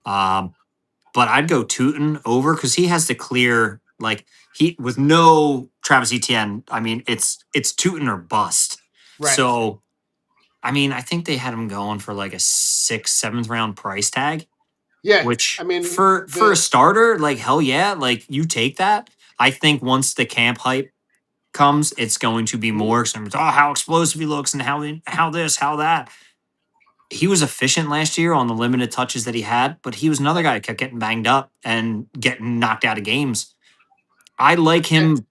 But I'd go Tootin over because he has the clear, like, he with no Travis Etienne. I mean, it's Tootin or bust. Right. So, I mean, I think they had him going for like a 6th, 7th round price tag. Yeah. Which I mean, for a starter, like hell yeah, like you take that. I think once the camp hype comes, it's going to be more. Because how explosive he looks and how this, how that. He was efficient last year on the limited touches that he had, but he was another guy that kept getting banged up and getting knocked out of games. I like him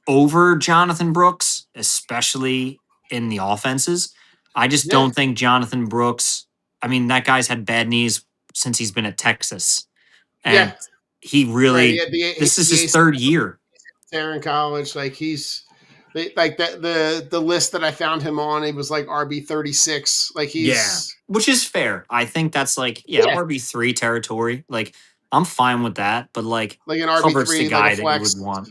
over Jonathan Brooks, especially in the offenses. I just don't think Jonathan Brooks, I mean, that guy's had bad knees since he's been at Texas. And he really, this is his 3rd year. There in college, like he's like that the list that I found him on, he was like RB 36. Like he's which is fair. I think that's like RB3 territory. Like I'm fine with that, but like an Hubbard's the RB3, guy like a that you flex. would want.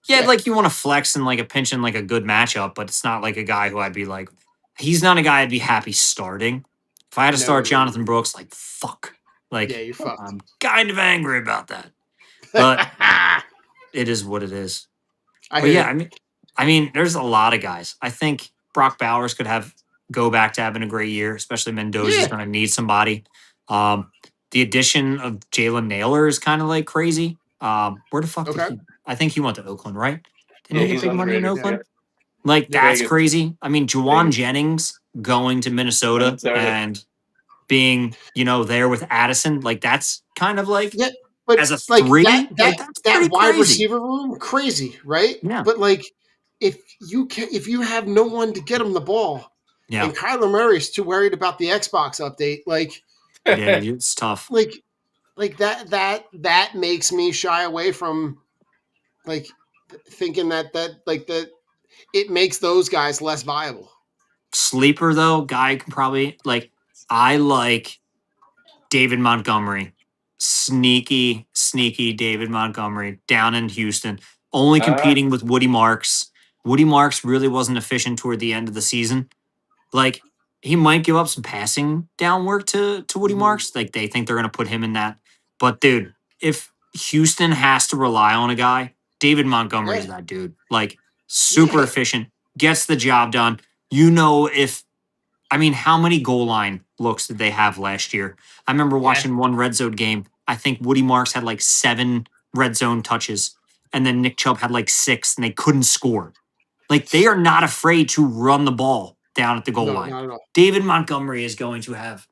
Yeah, like you want to flex in like a pinch in like a good matchup, but it's not like a guy who I'd be like, he's not a guy I'd be happy starting. If I had to start Jonathan Brooks, like fuck. Like you're fucked. I'm kind of angry about that. But it is what it is. I mean, there's a lot of guys. I think Brock Bowers could go back to having a great year, especially Mendoza's going to need somebody. The addition of Jalen Naylor is kind of like crazy. Where the fuck did he? I think he went to Oakland, right? Didn't he get big money in Oakland? Like that's crazy. I mean, Juwan Jennings going to Minnesota and being, there with Addison, like that's kind of like but as a 3, that wide receiver room, crazy, right? Yeah. But like if you have no one to get him the ball, and Kyler Murray's too worried about the Xbox update, like it's tough. Like that makes me shy away from like thinking that it makes those guys less viable. Sleeper though, guy can probably I like David Montgomery. Sneaky David Montgomery down in Houston, only competing with Woody Marks. Woody Marks really wasn't efficient toward the end of the season. Like he might give up some passing down work to Woody Marks. Like they think they're going to put him in that. But dude, if Houston has to rely on a guy, David Montgomery is that dude. Like super efficient, gets the job done. How many goal line looks did they have last year? I remember watching one red zone game. I think Woody Marks had like 7 red zone touches, and then Nick Chubb had like 6, and they couldn't score. Like they are not afraid to run the ball down at the goal line. Not at all. David Montgomery is going to have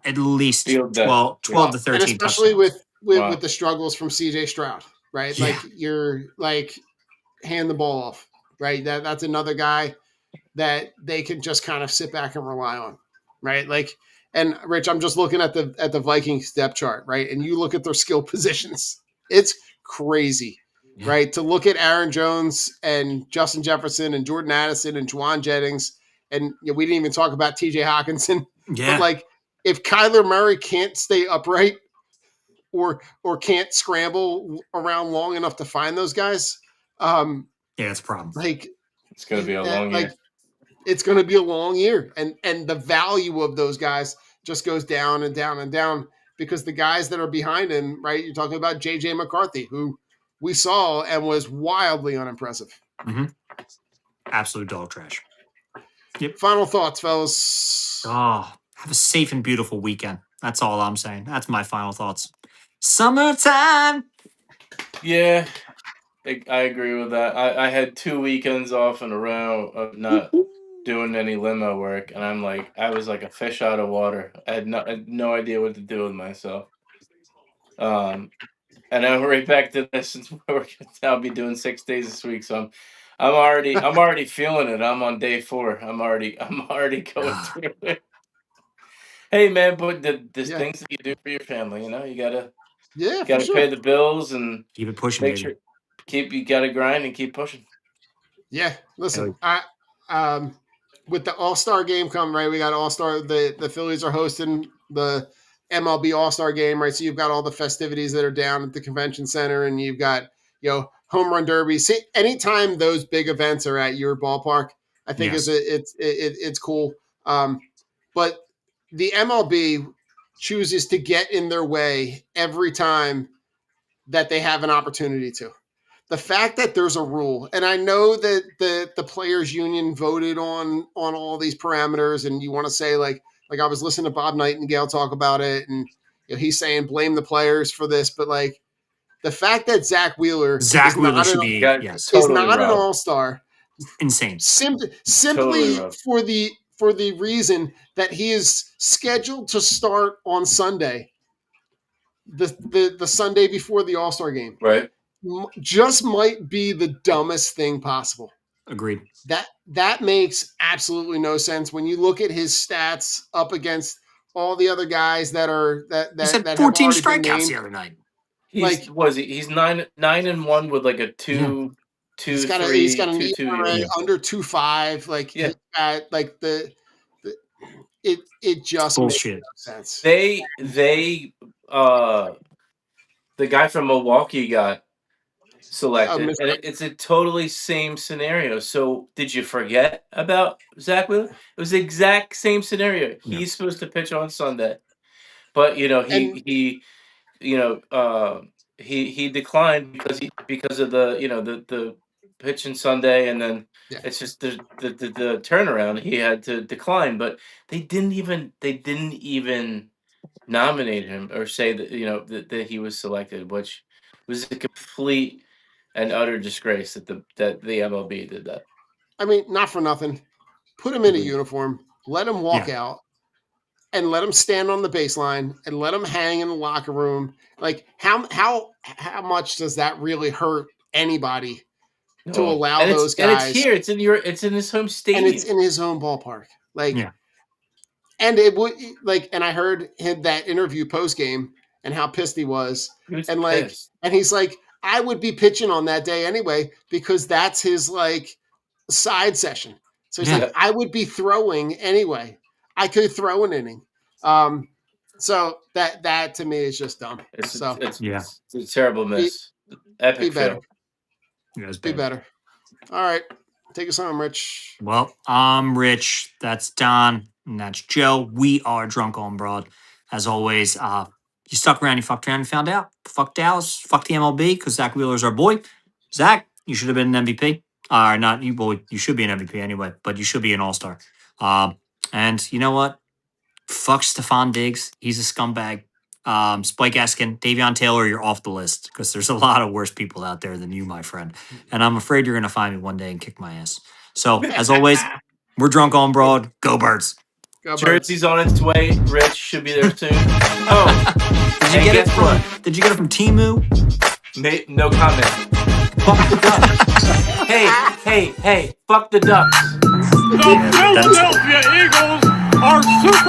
at least 12 to 13 and especially touchdowns. with the struggles from CJ Stroud, right? Like you're like hand the ball off, right? That's another guy that they can just kind of sit back and rely on, right? Like, and Rich, I'm just looking at the Vikings depth chart, right? And you look at their skill positions, it's crazy, right? To look at Aaron Jones and Justin Jefferson and Jordan Addison and Juwan Jennings, and we didn't even talk about TJ Hawkinson. But like, if Kyler Murray can't stay upright or can't scramble around long enough to find those guys, it's a problem. Like, it's going to be a long year. It's going to be a long year, and the value of those guys just goes down and down and down because the guys that are behind him, right? You're talking about J.J. McCarthy, who we saw and was wildly unimpressive. Mm-hmm. Absolute dog trash. Yep. Final thoughts, fellas. Oh, have a safe and beautiful weekend. That's all I'm saying. That's my final thoughts. Summertime. Yeah, I agree with that. I had 2 weekends off in a row of not doing any limo work, and I was like a fish out of water. I had no idea what to do with myself. And I'm right back to this. I'll be doing 6 days this week, so I'm already feeling it. I'm on day 4. I'm already going through it. Hey man, but there's things that you do for your family. You gotta Yeah, Got for to pay sure. the bills and Keep it pushing, make baby. sure you got to grind and keep pushing. Yeah, listen, with the All-Star game coming, right? We got All-Star. The Phillies are hosting the MLB All-Star game, right? So you've got all the festivities that are down at the convention center, and you've got home run derby. See, anytime those big events are at your ballpark, I think Yes. it's cool. But the MLB chooses to get in their way every time that they have an opportunity to. The fact that there's a rule, and I know that the players union voted on all these parameters, and you want to say like I was listening to Bob Nightingale talk about it, and he's saying blame the players for this, but like the fact that Zach Wheeler Zach Wheeler should be Totally is not an robbed. all-star, insane. simply Totally robbed. for the reason that he is scheduled to start on Sunday, the Sunday before the All-Star game. Right. Just might be the dumbest thing possible. Agreed. That makes absolutely no sense when you look at his stats up against all the other guys that He said have 14 already been strikeouts named. the other night. He's 9-1 with like a 2 He's got 3 an 2 2 ERA under 2.5. Like Yeah. It just makes no Bullshit. sense. They the guy from Milwaukee got selected, and it's a totally same scenario. So did you forget about Zach Wheeler? It was the exact same scenario. Yeah. He's supposed to pitch on Sunday, but he declined because of the pitch on Sunday, and then it's just the turnaround. He had to decline, but they didn't even nominate him or say that that he was selected, which was a complete and utter disgrace that the MLB did that. I mean, not for nothing. Put him in a uniform, let him walk out, and let him stand on the baseline, and let him hang in the locker room. Like how much does that really hurt anybody to allow those guys? And it's here. It's in his home stadium. And it's in his own ballpark. And it would and I heard that interview post game and how pissed he was. And pissed. And he's like, I would be pitching on that day anyway, because that's his side session. So he's like, I would be throwing anyway. I could throw an inning. So that to me is just dumb. It's a terrible miss. Epic be better. Be better. All right. Take us home, Rich. Well, I'm Rich. That's Don. And that's Joe. We are Drunk on Broad. As always, you stuck around, you fucked around, you found out. Fuck Dallas. Fuck the MLB, because Zach Wheeler's our boy. Zach, you should have been an MVP. Not you, boy. You should be an MVP anyway, but you should be an all-star. And you know what? Fuck Stephon Diggs. He's a scumbag. Spike Eskin, Davion Taylor, you're off the list, because there's a lot of worse people out there than you, my friend. And I'm afraid you're going to find me one day and kick my ass. So, as always, we're Drunk on Broad. Go Birds. Jersey's on its way. Rich should be there soon. Did you get it from? Did you get it from Temu? No comment. Fuck the Ducks. hey! Fuck the Ducks. The Philadelphia Eagles are Super